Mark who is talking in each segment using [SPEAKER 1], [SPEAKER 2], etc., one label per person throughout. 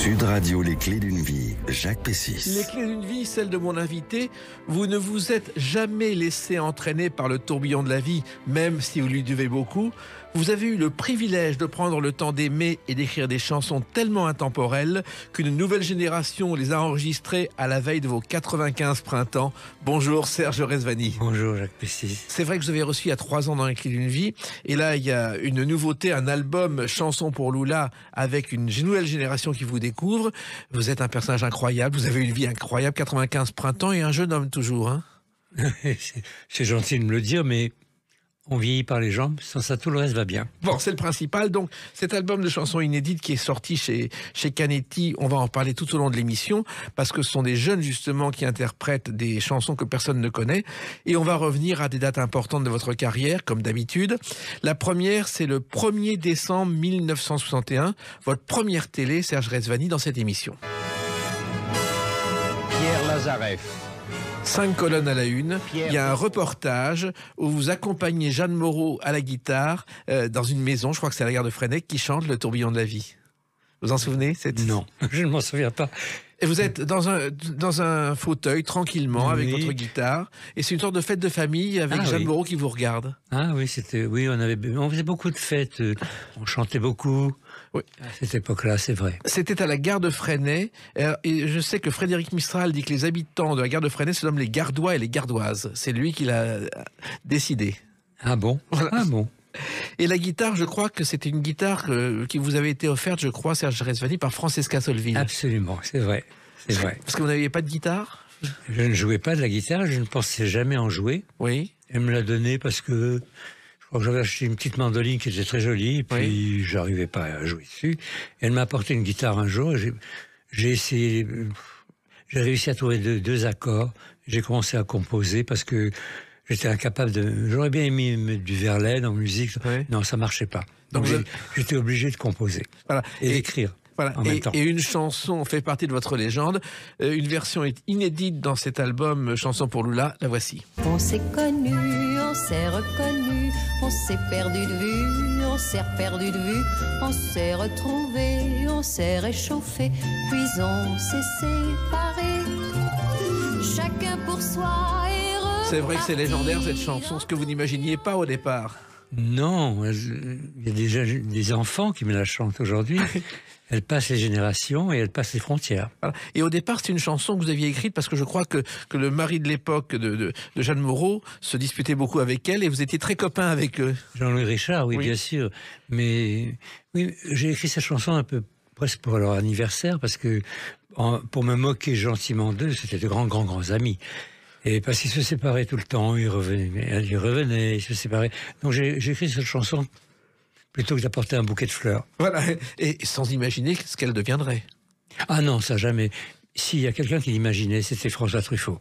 [SPEAKER 1] Sud Radio, les clés d'une vie, Jacques Pessis.
[SPEAKER 2] Les clés d'une vie, celle de mon invité. Vous ne vous êtes jamais laissé entraîner par le tourbillon de la vie, même si vous lui devez beaucoup. Vous avez eu le privilège de prendre le temps d'aimer et d'écrire des chansons tellement intemporelles qu'une nouvelle génération les a enregistrées à la veille de vos 95 printemps. Bonjour Serge Rezvani.
[SPEAKER 3] Bonjour Jacques Pessis.
[SPEAKER 2] C'est vrai que je vous avais reçu il y a 3 ans dans les clés d'une vie. Et là, il y a une nouveauté, un album Chansons pour Lula avec une nouvelle génération qui vous découvre. Vous êtes un personnage incroyable, vous avez une vie incroyable, 95 printemps et un jeune homme toujours. Hein.
[SPEAKER 3] C'est gentil de me le dire, mais on vieillit par les jambes, sans ça tout le reste va bien.
[SPEAKER 2] Bon, c'est le principal. Donc, cet album de chansons inédites qui est sorti chez Canetti, on va en parler tout au long de l'émission, parce que ce sont des jeunes justement qui interprètent des chansons que personne ne connaît. Et on va revenir à des dates importantes de votre carrière, comme d'habitude. La première, c'est le 1er décembre 1961, votre première télé, Serge Rezvani, dans cette émission.
[SPEAKER 3] Pierre Lazareff.
[SPEAKER 2] 5 colonnes à la une. Il y a un reportage où vous accompagnez Jeanne Moreau à la guitare dans une maison, je crois que c'est à la gare de Freineck, qui chante Le tourbillon de la vie. Vous en souvenez?
[SPEAKER 3] Non, je ne m'en souviens pas.
[SPEAKER 2] Et vous êtes dans un fauteuil, tranquillement, avec votre guitare. Et c'est une sorte de fête de famille avec Jeanne Moreau qui vous regarde.
[SPEAKER 3] Ah oui, on faisait beaucoup de fêtes. On chantait beaucoup. Oui. À cette époque-là, c'est vrai.
[SPEAKER 2] C'était à la gare de Freinet. Et je sais que Frédéric Mistral dit que les habitants de la gare de Freinet se nomment les Gardois et les Gardoises. C'est lui qui l'a décidé.
[SPEAKER 3] Ah bon? Voilà. Ah bon.
[SPEAKER 2] Et la guitare, je crois que c'était une guitare qui vous avait été offerte, je crois, Serge Rezvani, par Francesca Solville.
[SPEAKER 3] Absolument, c'est vrai. C'est vrai.
[SPEAKER 2] Parce que vous n'aviez pas de guitare?
[SPEAKER 3] Je ne jouais pas de la guitare, je ne pensais jamais en jouer.
[SPEAKER 2] Oui.
[SPEAKER 3] Elle me l'a donnée parce que je crois que j'avais acheté une petite mandoline qui était très jolie, et puis j'arrivais pas à jouer dessus. Elle m'a apporté une guitare un jour, et j'ai essayé, j'ai réussi à trouver deux accords. J'ai commencé à composer parce que j'étais incapable de... J'aurais bien aimé mettre du Verlaine en musique. Oui. Non, ça marchait pas. Donc j'étais obligé de composer et d'écrire.
[SPEAKER 2] Voilà.
[SPEAKER 3] En même temps.
[SPEAKER 2] Et une chanson fait partie de votre légende. Une version est inédite dans cet album Chansons pour Lula. La voici.
[SPEAKER 4] On s'est connus, on s'est reconnus, on s'est perdu de vue, on s'est perdu de vue, on s'est retrouvés, on s'est réchauffés, puis on s'est séparés. Chacun pour soi et reparti.
[SPEAKER 2] C'est vrai que c'est légendaire cette chanson, ce que vous n'imaginiez pas au départ.
[SPEAKER 3] Non, il y a déjà des enfants qui me la chantent aujourd'hui. Elle passe les générations et elle passe les frontières.
[SPEAKER 2] Voilà. Et au départ, c'est une chanson que vous aviez écrite parce que je crois que le mari de l'époque de Jeanne Moreau se disputait beaucoup avec elle et vous étiez très copain avec eux.
[SPEAKER 3] Jean-Louis Richard, oui, bien sûr. Mais oui, j'ai écrit cette chanson un peu presque pour leur anniversaire parce que pour me moquer gentiment d'eux, c'était de grands amis. Et parce qu'ils se séparaient tout le temps, ils revenaient, ils se séparaient. Donc j'ai écrit cette chanson plutôt que d'apporter un bouquet de fleurs. Voilà,
[SPEAKER 2] et sans imaginer ce qu'elle deviendrait.
[SPEAKER 3] Ah non, ça jamais. S'il y a quelqu'un qui l'imaginait, c'était François Truffaut.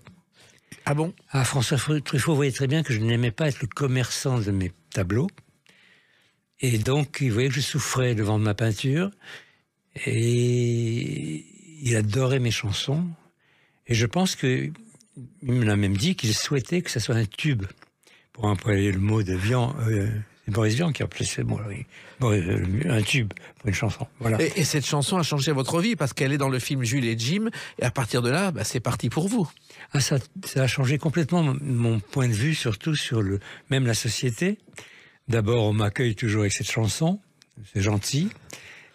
[SPEAKER 2] Ah bon?
[SPEAKER 3] Ah, François Truffaut voyait très bien que je n'aimais pas être le commerçant de mes tableaux. Et donc, il voyait que je souffrais devant ma peinture. Et il adorait mes chansons. Et je pense que il me l'a même dit qu'il souhaitait que ça soit un tube. Pour employer le mot de Vian... C'est Boris Vian qui a appelé un tube pour une chanson. Voilà.
[SPEAKER 2] Et cette chanson a changé votre vie parce qu'elle est dans le film Jules et Jim. Et à partir de là, c'est parti pour vous.
[SPEAKER 3] Ah, ça a changé complètement mon point de vue, surtout sur même la société. D'abord, on m'accueille toujours avec cette chanson. C'est gentil.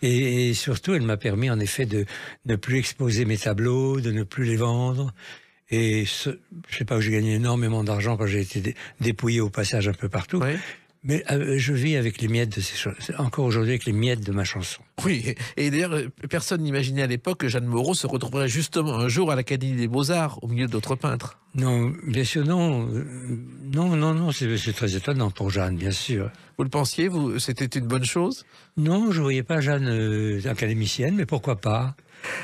[SPEAKER 3] Et surtout, elle m'a permis en effet de ne plus exposer mes tableaux, de ne plus les vendre. Et je sais pas, j'ai gagné énormément d'argent quand j'ai été dépouillé au passage un peu partout. Oui. Mais je vis avec les miettes de ces choses. Encore aujourd'hui avec les miettes de ma chanson.
[SPEAKER 2] Oui, et d'ailleurs, personne n'imaginait à l'époque que Jeanne Moreau se retrouverait justement un jour à l'Académie des Beaux-Arts, au milieu d'autres peintres.
[SPEAKER 3] Non, bien sûr, non. Non, c'est très étonnant pour Jeanne, bien sûr.
[SPEAKER 2] Vous le pensiez, c'était une bonne chose?
[SPEAKER 3] Non, je ne voyais pas Jeanne académicienne, mais pourquoi pas?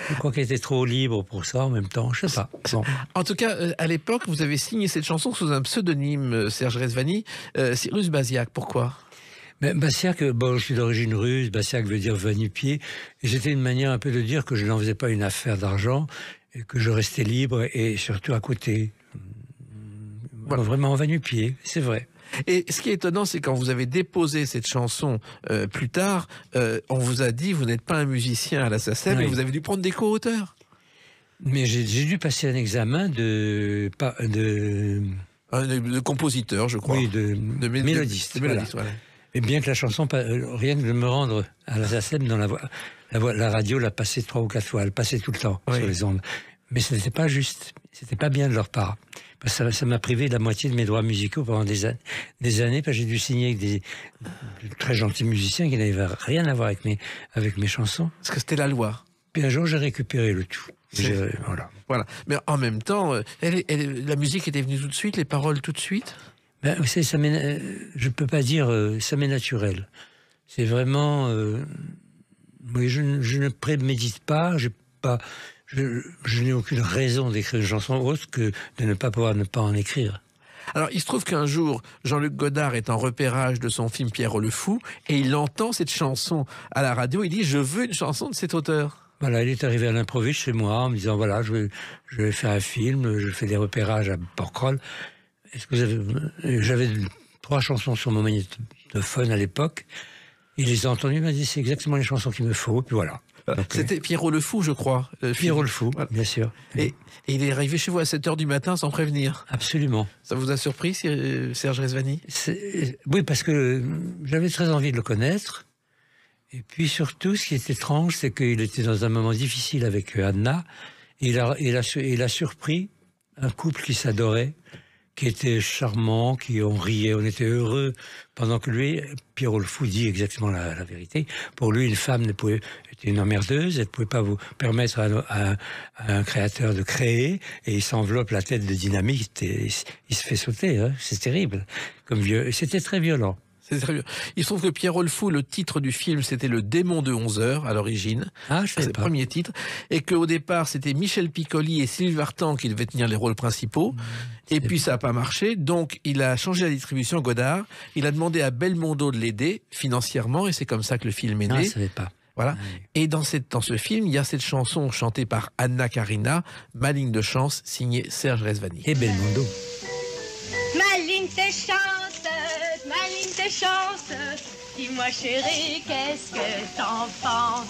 [SPEAKER 3] Je crois qu'elle était trop libre pour ça en même temps, je sais pas. Bon.
[SPEAKER 2] En tout cas, à l'époque, vous avez signé cette chanson sous un pseudonyme, Serge Rezvani, Cyrus Baziak. Pourquoi?
[SPEAKER 3] Bassiac, je suis d'origine russe, Bassiac veut dire va-nu-pied, et c'était une manière un peu de dire que je n'en faisais pas une affaire d'argent, et que je restais libre et surtout à côté. Voilà. Vraiment va-nu-pied, c'est vrai.
[SPEAKER 2] Et ce qui est étonnant, c'est quand vous avez déposé cette chanson plus tard, on vous a dit, vous n'êtes pas un musicien à la SACEM,
[SPEAKER 3] Oui.
[SPEAKER 2] et vous avez dû prendre des co-auteurs.
[SPEAKER 3] Mais j'ai dû passer un examen de
[SPEAKER 2] Compositeur, je crois.
[SPEAKER 3] oui, de mélodiste.
[SPEAKER 2] de mélodiste, voilà.
[SPEAKER 3] Et bien que la chanson, rien que de me rendre à la SACEM, dans la radio l'a passée 3 ou 4 fois, elle passait tout le temps
[SPEAKER 2] Oui.
[SPEAKER 3] sur les ondes. Mais ce n'était pas juste, c'était pas bien de leur part. Parce que ça m'a privé de la moitié de mes droits musicaux pendant des années, parce que j'ai dû signer avec de très gentils musiciens qui n'avaient rien à voir avec mes chansons.
[SPEAKER 2] Parce que c'était la loi.
[SPEAKER 3] Puis un jour, j'ai récupéré le tout. Voilà.
[SPEAKER 2] Voilà. Mais en même temps, la musique était venue tout de suite, les paroles tout de suite.
[SPEAKER 3] Ben, vous savez, je peux pas dire, ça m'est naturel. C'est vraiment, oui, je ne prémédite pas, je n'ai aucune raison d'écrire une chanson autre que de ne pas en écrire.
[SPEAKER 2] Alors, il se trouve qu'un jour, Jean-Luc Godard est en repérage de son film Pierrot le Fou, et il entend cette chanson à la radio, il dit « Je veux une chanson de cet auteur ».
[SPEAKER 3] Voilà, il est arrivé à l'improviste chez moi en me disant, voilà, je vais faire un film, je fais des repérages à Porquerolles. Est-ce que vous avez... J'avais 3 chansons sur mon magnétophone à l'époque. Il les a entendues, il m'a dit, c'est exactement les chansons qu'il me faut, et puis voilà. Donc,
[SPEAKER 2] C'était Pierrot le Fou, je crois.
[SPEAKER 3] Pierrot le Fou,
[SPEAKER 2] Voilà.
[SPEAKER 3] bien sûr.
[SPEAKER 2] Et il est arrivé chez vous à 7h du matin sans prévenir.
[SPEAKER 3] Absolument.
[SPEAKER 2] Ça vous a surpris, Serge Rezvani?
[SPEAKER 3] Oui, parce que j'avais très envie de le connaître. Et puis surtout, ce qui est étrange, c'est qu'il était dans un moment difficile avec Anna. Et il a surpris un couple qui s'adorait, qui était charmant, on riait, on était heureux. Pendant que lui, Pierrot le Fou dit exactement la vérité. Pour lui, une femme était une emmerdeuse, elle ne pouvait pas vous permettre à un créateur de créer, et il s'enveloppe la tête de dynamite et il se fait sauter. Hein. C'est terrible. C'était très violent.
[SPEAKER 2] C'est très bien. Il se trouve que Pierrot le Fou, le titre du film, c'était Le Démon de 11 heures à l'origine.
[SPEAKER 3] Ah, je
[SPEAKER 2] C'est
[SPEAKER 3] sais
[SPEAKER 2] le
[SPEAKER 3] pas.
[SPEAKER 2] premier titre. Et qu'au départ, c'était Michel Piccoli et Sylvie Vartan qui devaient tenir les rôles principaux. Et puis ça n'a pas marché. Donc il a changé la distribution, Godard. Il a demandé à Belmondo de l'aider financièrement. Et c'est comme ça que le film est
[SPEAKER 3] Non,
[SPEAKER 2] né.
[SPEAKER 3] je ne savais pas.
[SPEAKER 2] Voilà.
[SPEAKER 3] Oui.
[SPEAKER 2] Et dans ce film, il y a cette chanson chantée par Anna Karina, Ma ligne de chance, signée Serge Rezvani.
[SPEAKER 3] Et Belmondo.
[SPEAKER 5] Ma ligne tes chances, ma ligne tes chances. Dis-moi chérie, qu'est-ce que t'en penses?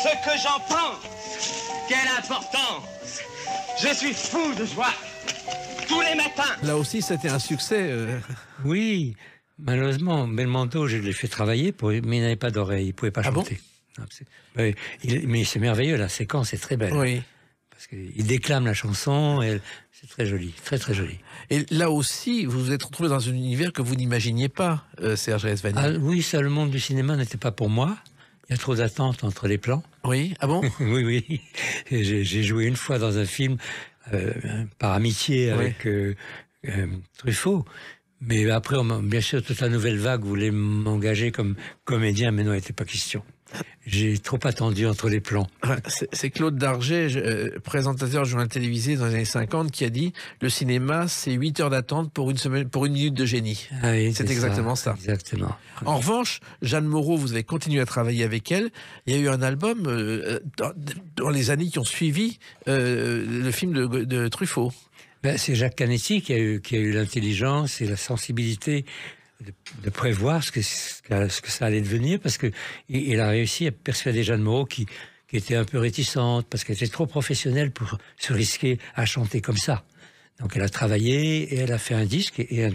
[SPEAKER 6] Ce que j'en pense, quelle importance! Je suis fou de joie tous les matins.
[SPEAKER 2] Là aussi, c'était un succès.
[SPEAKER 3] Oui, malheureusement, Belmondo, je l'ai fait travailler, mais il n'avait pas d'oreille, il ne pouvait pas
[SPEAKER 2] Ah bon
[SPEAKER 3] chanter. Non, oui, mais c'est merveilleux, la séquence est très belle.
[SPEAKER 2] Oui.
[SPEAKER 3] Parce qu'il déclame la chanson, et c'est très joli, très très joli.
[SPEAKER 2] Et là aussi, vous vous êtes retrouvé dans un univers que vous n'imaginiez pas, Serge Rezvani.
[SPEAKER 3] Ah, oui, ça, le monde du cinéma n'était pas pour moi. Il y a trop d'attentes entre les plans.
[SPEAKER 2] Oui, ah bon?
[SPEAKER 3] Oui, oui. J'ai joué une fois dans un film par amitié avec Truffaut. Mais après, bien sûr, toute la nouvelle vague voulait m'engager comme comédien, mais non, il n'était pas question. J'ai trop attendu entre les plans.
[SPEAKER 2] C'est Claude Darget, présentateur de journal télévisé dans les années 50, qui a dit « Le cinéma, c'est 8 heures d'attente pour une minute de génie
[SPEAKER 3] Ah oui, ».
[SPEAKER 2] C'est exactement ça.
[SPEAKER 3] Exactement.
[SPEAKER 2] En revanche, Jeanne Moreau, vous avez continué à travailler avec elle. Il y a eu un album dans les années qui ont suivi le film de Truffaut.
[SPEAKER 3] Ben, c'est Jacques Canetti qui a eu l'intelligence et la sensibilité de prévoir ce que ça allait devenir, parce que il a réussi à persuader Jeanne Moreau qui était un peu réticente, parce qu'elle était trop professionnelle pour se risquer à chanter comme ça. Donc elle a travaillé et elle a fait un disque, et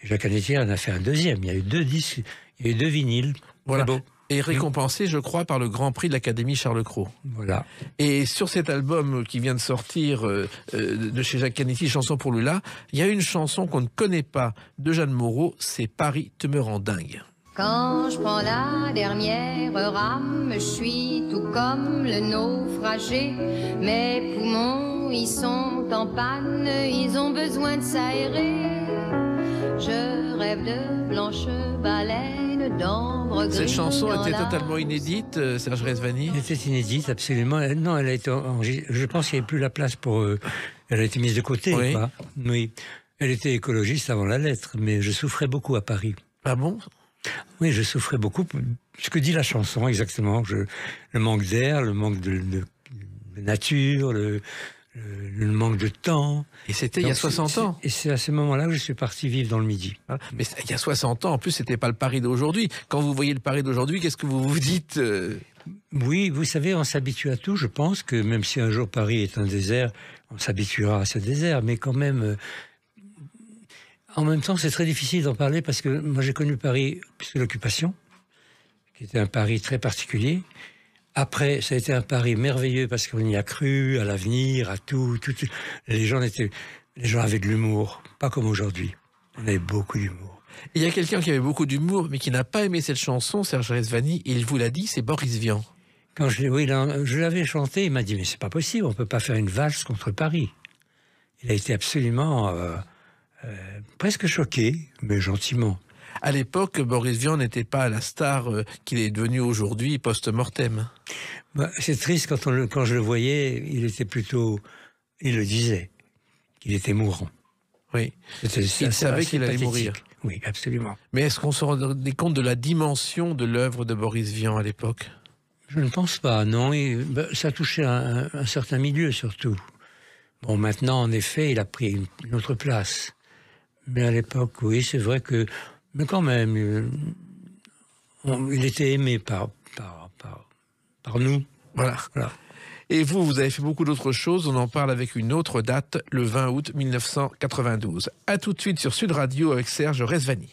[SPEAKER 3] Jacques Canetti en a fait un deuxième. Il y a eu 2 disques, il y a eu 2 vinyles.
[SPEAKER 2] Voilà.
[SPEAKER 3] Très beau.
[SPEAKER 2] Et récompensé, je crois, par le Grand Prix de l'Académie Charles Cros.
[SPEAKER 3] Voilà.
[SPEAKER 2] Et sur cet album qui vient de sortir de chez Jacques Canetti, Chanson pour Lula, il y a une chanson qu'on ne connaît pas de Jeanne Moreau, c'est Paris te me rend dingue.
[SPEAKER 4] Quand je prends la dernière rame, je suis tout comme le naufragé. Mes poumons, ils sont en panne, ils ont besoin de s'aérer. Je rêve de blanches baleines, d'ambre gris.
[SPEAKER 2] Cette chanson
[SPEAKER 4] dans
[SPEAKER 2] était
[SPEAKER 4] la-
[SPEAKER 2] totalement inédite, Serge Rezvani.
[SPEAKER 3] Elle était inédite, absolument. Non, elle a été je pense qu'il n'y avait plus la place pour... elle a été mise de côté,
[SPEAKER 2] Oui.
[SPEAKER 3] quoi. Oui. Elle était écologiste avant la lettre, mais je souffrais beaucoup à Paris.
[SPEAKER 2] Ah bon?
[SPEAKER 3] Oui, je souffrais beaucoup. Ce que dit la chanson, exactement. Le manque d'air, le manque de nature, le le manque de temps.
[SPEAKER 2] Et c'était il y a 60 ans.
[SPEAKER 3] Et c'est à ce moment-là que je suis parti vivre dans le Midi.
[SPEAKER 2] Voilà. Mais il y a 60 ans, en plus, c'était pas le Paris d'aujourd'hui. Quand vous voyez le Paris d'aujourd'hui, qu'est-ce que vous vous dites
[SPEAKER 3] Oui, vous savez, on s'habitue à tout. Je pense que même si un jour Paris est un désert, on s'habituera à ce désert. Mais quand même, en même temps, c'est très difficile d'en parler parce que moi, j'ai connu Paris sous l'occupation, qui était un Paris très particulier. Après, ça a été un Paris merveilleux parce qu'on y a cru à l'avenir, à tout. Les gens avaient de l'humour, pas comme aujourd'hui. On avait beaucoup d'humour.
[SPEAKER 2] Il y a quelqu'un qui avait beaucoup d'humour, mais qui n'a pas aimé cette chanson, Serge Rezvani, et il vous l'a dit, c'est Boris Vian.
[SPEAKER 3] Quand je l'avais chanté, il m'a dit « Mais c'est pas possible, on peut pas faire une valse contre Paris ». Il a été absolument presque choqué, mais gentiment.
[SPEAKER 2] À l'époque, Boris Vian n'était pas la star qu'il est devenu aujourd'hui post-mortem.
[SPEAKER 3] Bah, c'est triste quand je le voyais, il le disait, qu'il était mourant.
[SPEAKER 2] Oui, il savait qu'il allait mourir.
[SPEAKER 3] Oui, absolument.
[SPEAKER 2] Mais est-ce qu'on se rendait compte de la dimension de l'œuvre de Boris Vian à l'époque?
[SPEAKER 3] Je ne pense pas, non. Ça touchait un certain milieu, surtout. Bon, maintenant, en effet, il a pris une autre place. Mais à l'époque, oui, c'est vrai que... Mais quand même, il était aimé par nous.
[SPEAKER 2] Voilà. Et vous avez fait beaucoup d'autres choses. On en parle avec une autre date, le 20 août 1992. A tout de suite sur Sud Radio avec Serge Rezvani.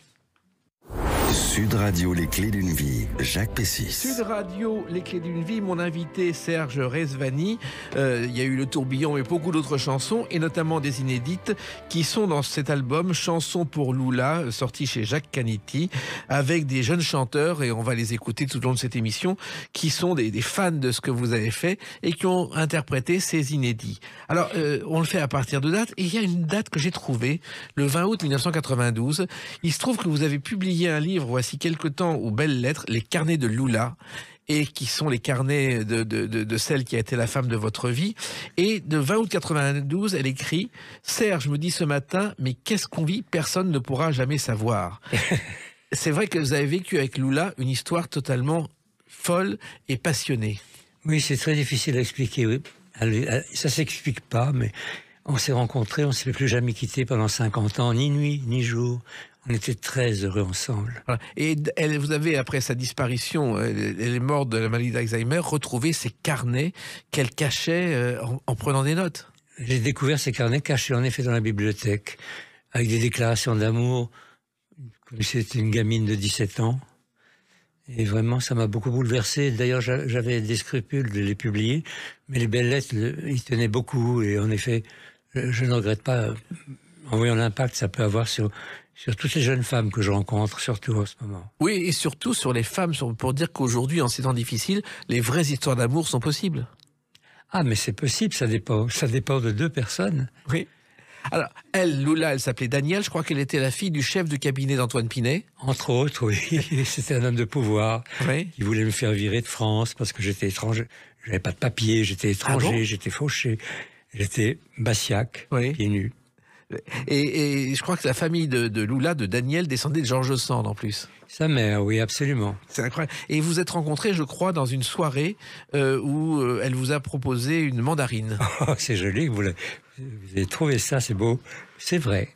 [SPEAKER 1] Sud Radio, les clés d'une vie, Jacques Pessis.
[SPEAKER 2] Sud Radio, les clés d'une vie, mon invité Serge Rezvani. Il y a eu Le Tourbillon et beaucoup d'autres chansons, et notamment des inédites qui sont dans cet album Chansons pour Lula, sorti chez Jacques Canetti, avec des jeunes chanteurs, et on va les écouter tout au long de cette émission, qui sont des fans de ce que vous avez fait et qui ont interprété ces inédits. Alors, on le fait à partir de dates, et il y a une date que j'ai trouvée, le 20 août 1992. Il se trouve que vous avez publié un livre voici quelque temps aux Belles Lettres, les carnets de Lula, et qui sont les carnets de celle qui a été la femme de votre vie. Et de 20 août 92, elle écrit « Serge me dit ce matin, mais qu'est-ce qu'on vit? Personne ne pourra jamais savoir. » C'est vrai que vous avez vécu avec Lula une histoire totalement folle et passionnée.
[SPEAKER 3] Oui, c'est très difficile à expliquer. Oui. Ça s'explique pas, mais on s'est rencontrés, on ne s'est plus jamais quittés pendant 50 ans, ni nuit, ni jour. On était très heureux ensemble.
[SPEAKER 2] Voilà. Et vous avez, après sa disparition, elle est morte de la maladie d'Alzheimer, retrouvé ces carnets qu'elle cachait en prenant des notes.
[SPEAKER 3] J'ai découvert ces carnets cachés en effet dans la bibliothèque, avec des déclarations d'amour, comme si c'était une gamine de 17 ans. Et vraiment, ça m'a beaucoup bouleversé. D'ailleurs, j'avais des scrupules de les publier, mais les Belles Lettres, ils tenaient beaucoup. Et en effet, je ne regrette pas, en voyant l'impact que ça peut avoir sur toutes les jeunes femmes que je rencontre, surtout en ce moment.
[SPEAKER 2] Oui, et surtout sur les femmes, pour dire qu'aujourd'hui, en ces temps difficiles, les vraies histoires d'amour sont possibles.
[SPEAKER 3] Ah, mais c'est possible, ça dépend de deux personnes.
[SPEAKER 2] Oui. Alors, Lula, elle s'appelait Danielle, je crois qu'elle était la fille du chef de cabinet d'Antoine Pinet.
[SPEAKER 3] Entre autres, oui. C'était un homme de pouvoir,
[SPEAKER 2] oui,
[SPEAKER 3] qui voulait me faire virer de France parce que j'étais étranger. J'avais pas de papier, j'étais étranger,
[SPEAKER 2] ah bon,
[SPEAKER 3] j'étais fauché, j'étais bassiaque,
[SPEAKER 2] oui,
[SPEAKER 3] pieds nus.
[SPEAKER 2] Et je crois que la famille de Lula, de Daniel, descendait de Georges Sand en plus.
[SPEAKER 3] Sa mère, oui, absolument.
[SPEAKER 2] C'est incroyable. Et vous êtes rencontrés, je crois, dans une soirée où elle vous a proposé une mandarine.
[SPEAKER 3] Oh, c'est joli, vous avez trouvé ça, c'est beau. C'est vrai.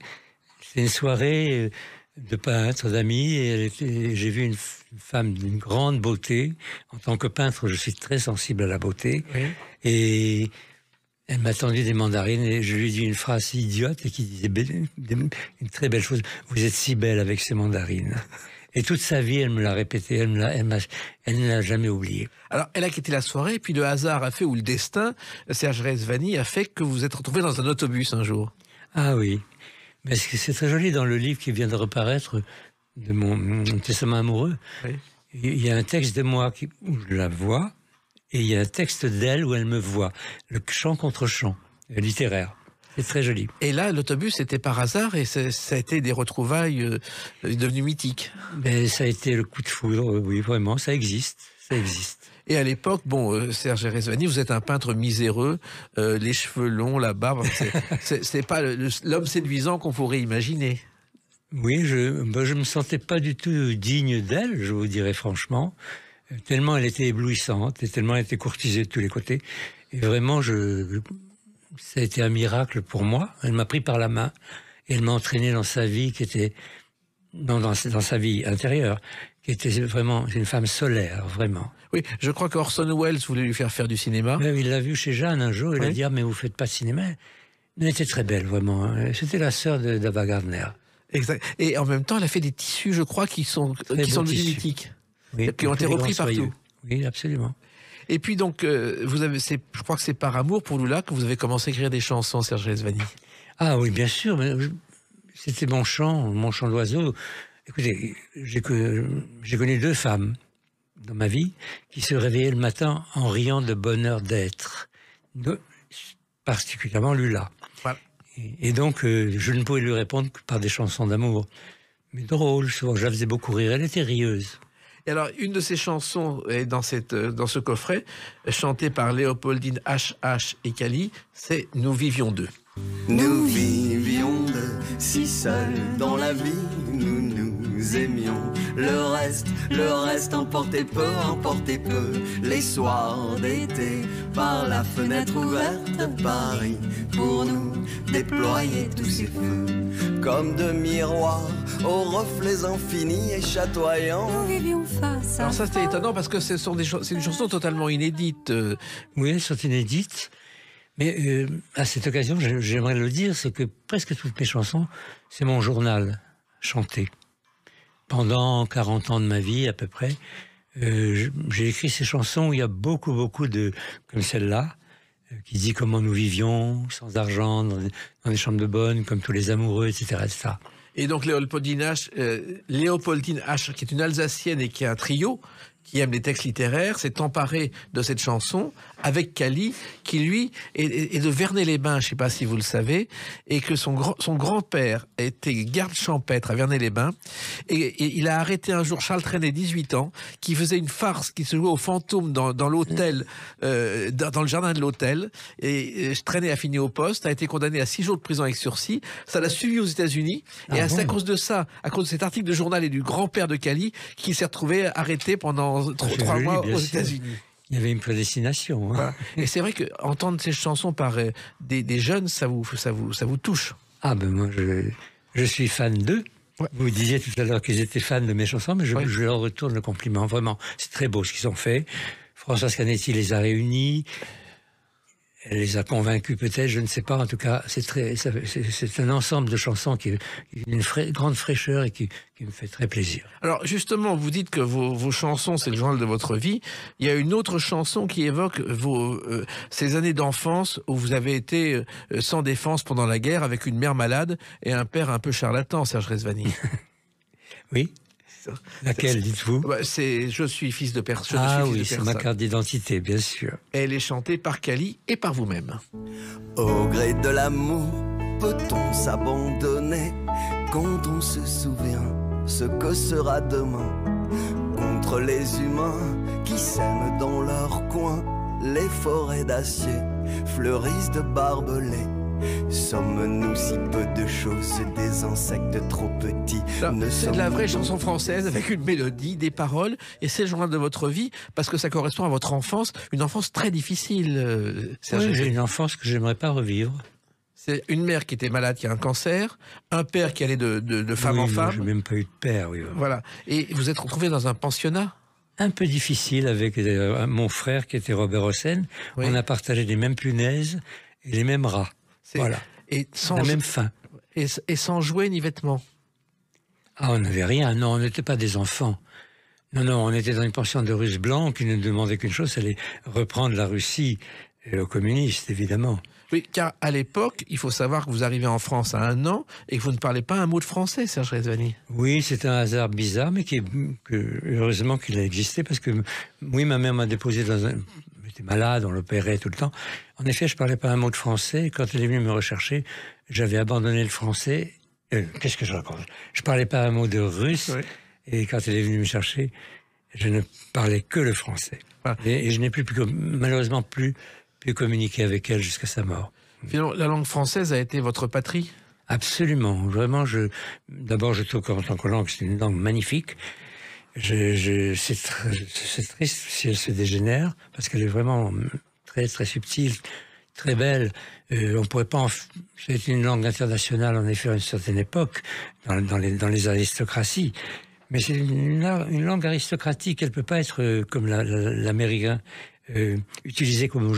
[SPEAKER 3] C'est une soirée de peintres, d'amis, et j'ai vu une femme d'une grande beauté. En tant que peintre, je suis très sensible à la beauté.
[SPEAKER 2] Oui.
[SPEAKER 3] Et elle m'a tendu des mandarines et je lui ai dit une phrase si idiote et qui disait une très belle chose. Vous êtes si belle avec ces mandarines. Et toute sa vie, elle me l'a répété, elle ne l'a jamais oublié. Alors, elle a quitté la soirée, puis le hasard a fait, ou le destin, Serge Rezvani, a fait que vous vous êtes retrouvé dans un autobus un jour. Ah oui. Mais c'est très joli dans le livre qui vient de reparaître, de mon testament amoureux. Oui. Il y a un texte de moi où je la vois, et il y a un texte d'elle où elle me voit. Le chant contre chant, littéraire. C'est très joli. Et là, l'autobus, c'était par hasard et ça a été des retrouvailles devenues mythiques. Ben, ça a été le coup de foudre, oui, vraiment, ça existe. Ça existe. Et à l'époque, bon, Serge Rezvani, vous êtes un peintre miséreux, les cheveux longs, la barbe, c'est pas l'homme séduisant qu'on pourrait imaginer. Oui, je me sentais pas du tout digne d'elle, je vous dirais franchement. Tellement elle était éblouissante et tellement elle était courtisée de tous les côtés. Et vraiment, ça a été un miracle pour moi. Elle m'a pris par la main et elle m'a entraîné dans sa vie qui était dans sa vie intérieure, qui était vraiment une femme solaire, vraiment.
[SPEAKER 2] Oui, je crois qu'Orson Welles voulait lui faire du cinéma.
[SPEAKER 3] Mais il l'a vu chez Jeanne un jour, il
[SPEAKER 2] Oui.
[SPEAKER 3] a dit ah, mais vous faites pas de cinéma. Elle était très belle, vraiment. C'était la sœur d'Ava Gardner.
[SPEAKER 2] Exact. Et en même temps, elle a fait des tissus, je crois, qui sont
[SPEAKER 3] beaux
[SPEAKER 2] devenus
[SPEAKER 3] tissus.
[SPEAKER 2] mythiques,
[SPEAKER 3] Oui,
[SPEAKER 2] qui ont été repris
[SPEAKER 3] soyeux.
[SPEAKER 2] partout.
[SPEAKER 3] Oui, absolument.
[SPEAKER 2] Et puis donc, je crois que c'est par amour pour Lula que vous avez commencé à écrire des chansons, Serge Rezvani.
[SPEAKER 3] Ah oui, bien sûr. C'était mon chant d'oiseau. Écoutez, j'ai connu 2 femmes dans ma vie qui se réveillaient le matin en riant de bonheur d'être. Particulièrement Lula.
[SPEAKER 2] Voilà.
[SPEAKER 3] Et donc, je ne pouvais lui répondre que par des chansons d'amour. Mais drôle, souvent, je la faisais beaucoup rire. Elle était rieuse.
[SPEAKER 2] Et alors, une de ces chansons est dans ce coffret, chantée par Léopoldine H.H. et Cali, c'est « Nous vivions deux ».
[SPEAKER 7] Nous vivions deux, si seuls dans la vie, nous nous aimions. Le reste emportait peu, les soirs d'été, par la fenêtre ouverte de Paris, pour nous déployer tous ces feux, comme de miroirs aux reflets infinis et chatoyants.
[SPEAKER 4] Nous vivions face à
[SPEAKER 2] Alors ça, c'était étonnant parce que c'est une chanson totalement inédite.
[SPEAKER 3] Oui, elles sont inédites. Mais à cette occasion, j'aimerais le dire, c'est que presque toutes mes chansons, c'est mon journal chanté. Pendant 40 ans de ma vie, à peu près, j'ai écrit ces chansons où il y a beaucoup comme celle-là, qui dit comment nous vivions, sans argent, dans des chambres de bonne, comme tous les amoureux, etc. etc.
[SPEAKER 2] Et donc Léopoldine H., qui est une Alsacienne et qui a un trio, qui aime les textes littéraires, s'est emparée de cette chanson avec Cali, qui lui est de Vernay-les-Bains, je ne sais pas si vous le savez, et que son grand-père était garde champêtre à Vernay-les-Bains, et il a arrêté un jour Charles Trenet, 18 ans, qui faisait une farce qui se jouait au fantôme dans l'hôtel, dans le jardin de l'hôtel, et Trenet a fini au poste, a été condamné à 6 jours de prison avec sursis, ça l'a suivi aux États-Unis, et c'est à cause de ça, à cause de cet article de journal et du grand-père de Cali, qu'il s'est retrouvé arrêté pendant 3 mois aux États-Unis.
[SPEAKER 3] Il y avait une prédestination. Hein.
[SPEAKER 2] Voilà. Et c'est vrai qu'entendre ces chansons par des jeunes, ça vous touche.
[SPEAKER 3] Ah ben moi, je suis fan d'eux. Ouais. Vous disiez tout à l'heure qu'ils étaient fans de mes chansons, mais je leur retourne le compliment. Vraiment, c'est très beau ce qu'ils ont fait. Françoise Canetti les a réunis. Elle les a convaincus peut-être, je ne sais pas. En tout cas, c'est un ensemble de chansons qui a une grande fraîcheur et qui me fait très plaisir.
[SPEAKER 2] Alors justement, vous dites que vos chansons, c'est le journal de votre vie. Il y a une autre chanson qui évoque ces années d'enfance où vous avez été sans défense pendant la guerre avec une mère malade et un père un peu charlatan, Serge Rezvani.
[SPEAKER 3] Oui. Laquelle, dites-vous?
[SPEAKER 2] C'est « Je suis fils de personne ».
[SPEAKER 3] Ah oui, c'est ma carte d'identité, bien sûr.
[SPEAKER 2] Elle est chantée par Cali et par vous-même.
[SPEAKER 7] Au gré de l'amour, peut-on s'abandonner quand on se souvient ce que sera demain? Contre les humains qui s'aiment dans leur coin, les forêts d'acier fleurissent de barbelés. Sommes-nous si peu de choses, des insectes trop petits?
[SPEAKER 2] C'est de la vraie chanson française avec une mélodie, des paroles, et c'est le journal de votre vie parce que ça correspond à votre enfance, une enfance très difficile.
[SPEAKER 3] Oui, j'ai une enfance que j'aimerais pas revivre.
[SPEAKER 2] C'est une mère qui était malade, qui a un cancer, un père qui allait de femme en femme.
[SPEAKER 3] J'ai même pas eu de père, oui.
[SPEAKER 2] Voilà. Et vous êtes retrouvé dans un pensionnat?
[SPEAKER 3] Un peu difficile avec mon frère qui était Robert Hossein. Oui. On a partagé les mêmes punaises et les mêmes rats. Voilà.
[SPEAKER 2] Et sans
[SPEAKER 3] la même faim.
[SPEAKER 2] Et sans jouets ni vêtements.
[SPEAKER 3] Ah, on n'avait rien. Non, on n'était pas des enfants. Non, on était dans une pension de Russes blancs qui ne demandait qu'une chose, c'est reprendre la Russie aux communistes, évidemment.
[SPEAKER 2] Oui, car à l'époque, il faut savoir que vous arrivez en France à 1 an et que vous ne parlez pas un mot de français, Serge Rezvani.
[SPEAKER 3] Oui, c'est un hasard bizarre, mais heureusement qu'il a existé, parce que oui, ma mère m'a déposé dans un... J'étais malade, on l'opérait tout le temps. En effet, je parlais pas un mot de français. Quand elle est venue me rechercher, j'avais abandonné le français. Qu'est-ce que je raconte? Je parlais pas un mot de russe. Oui. Et quand elle est venue me chercher, je ne parlais que le français. Ah. Et je n'ai malheureusement plus communiqué avec elle jusqu'à sa mort.
[SPEAKER 2] Finalement, la langue française a été votre patrie?
[SPEAKER 3] Absolument. Vraiment, d'abord, je trouve qu'en tant que langue, c'est une langue magnifique. C'est triste si elle se dégénère, parce qu'elle est vraiment très, très subtile, très belle. On pourrait pas. C'est une langue internationale en effet à une certaine époque dans les aristocraties. Mais c'est une langue aristocratique. Elle peut pas être comme l'américain utilisée comme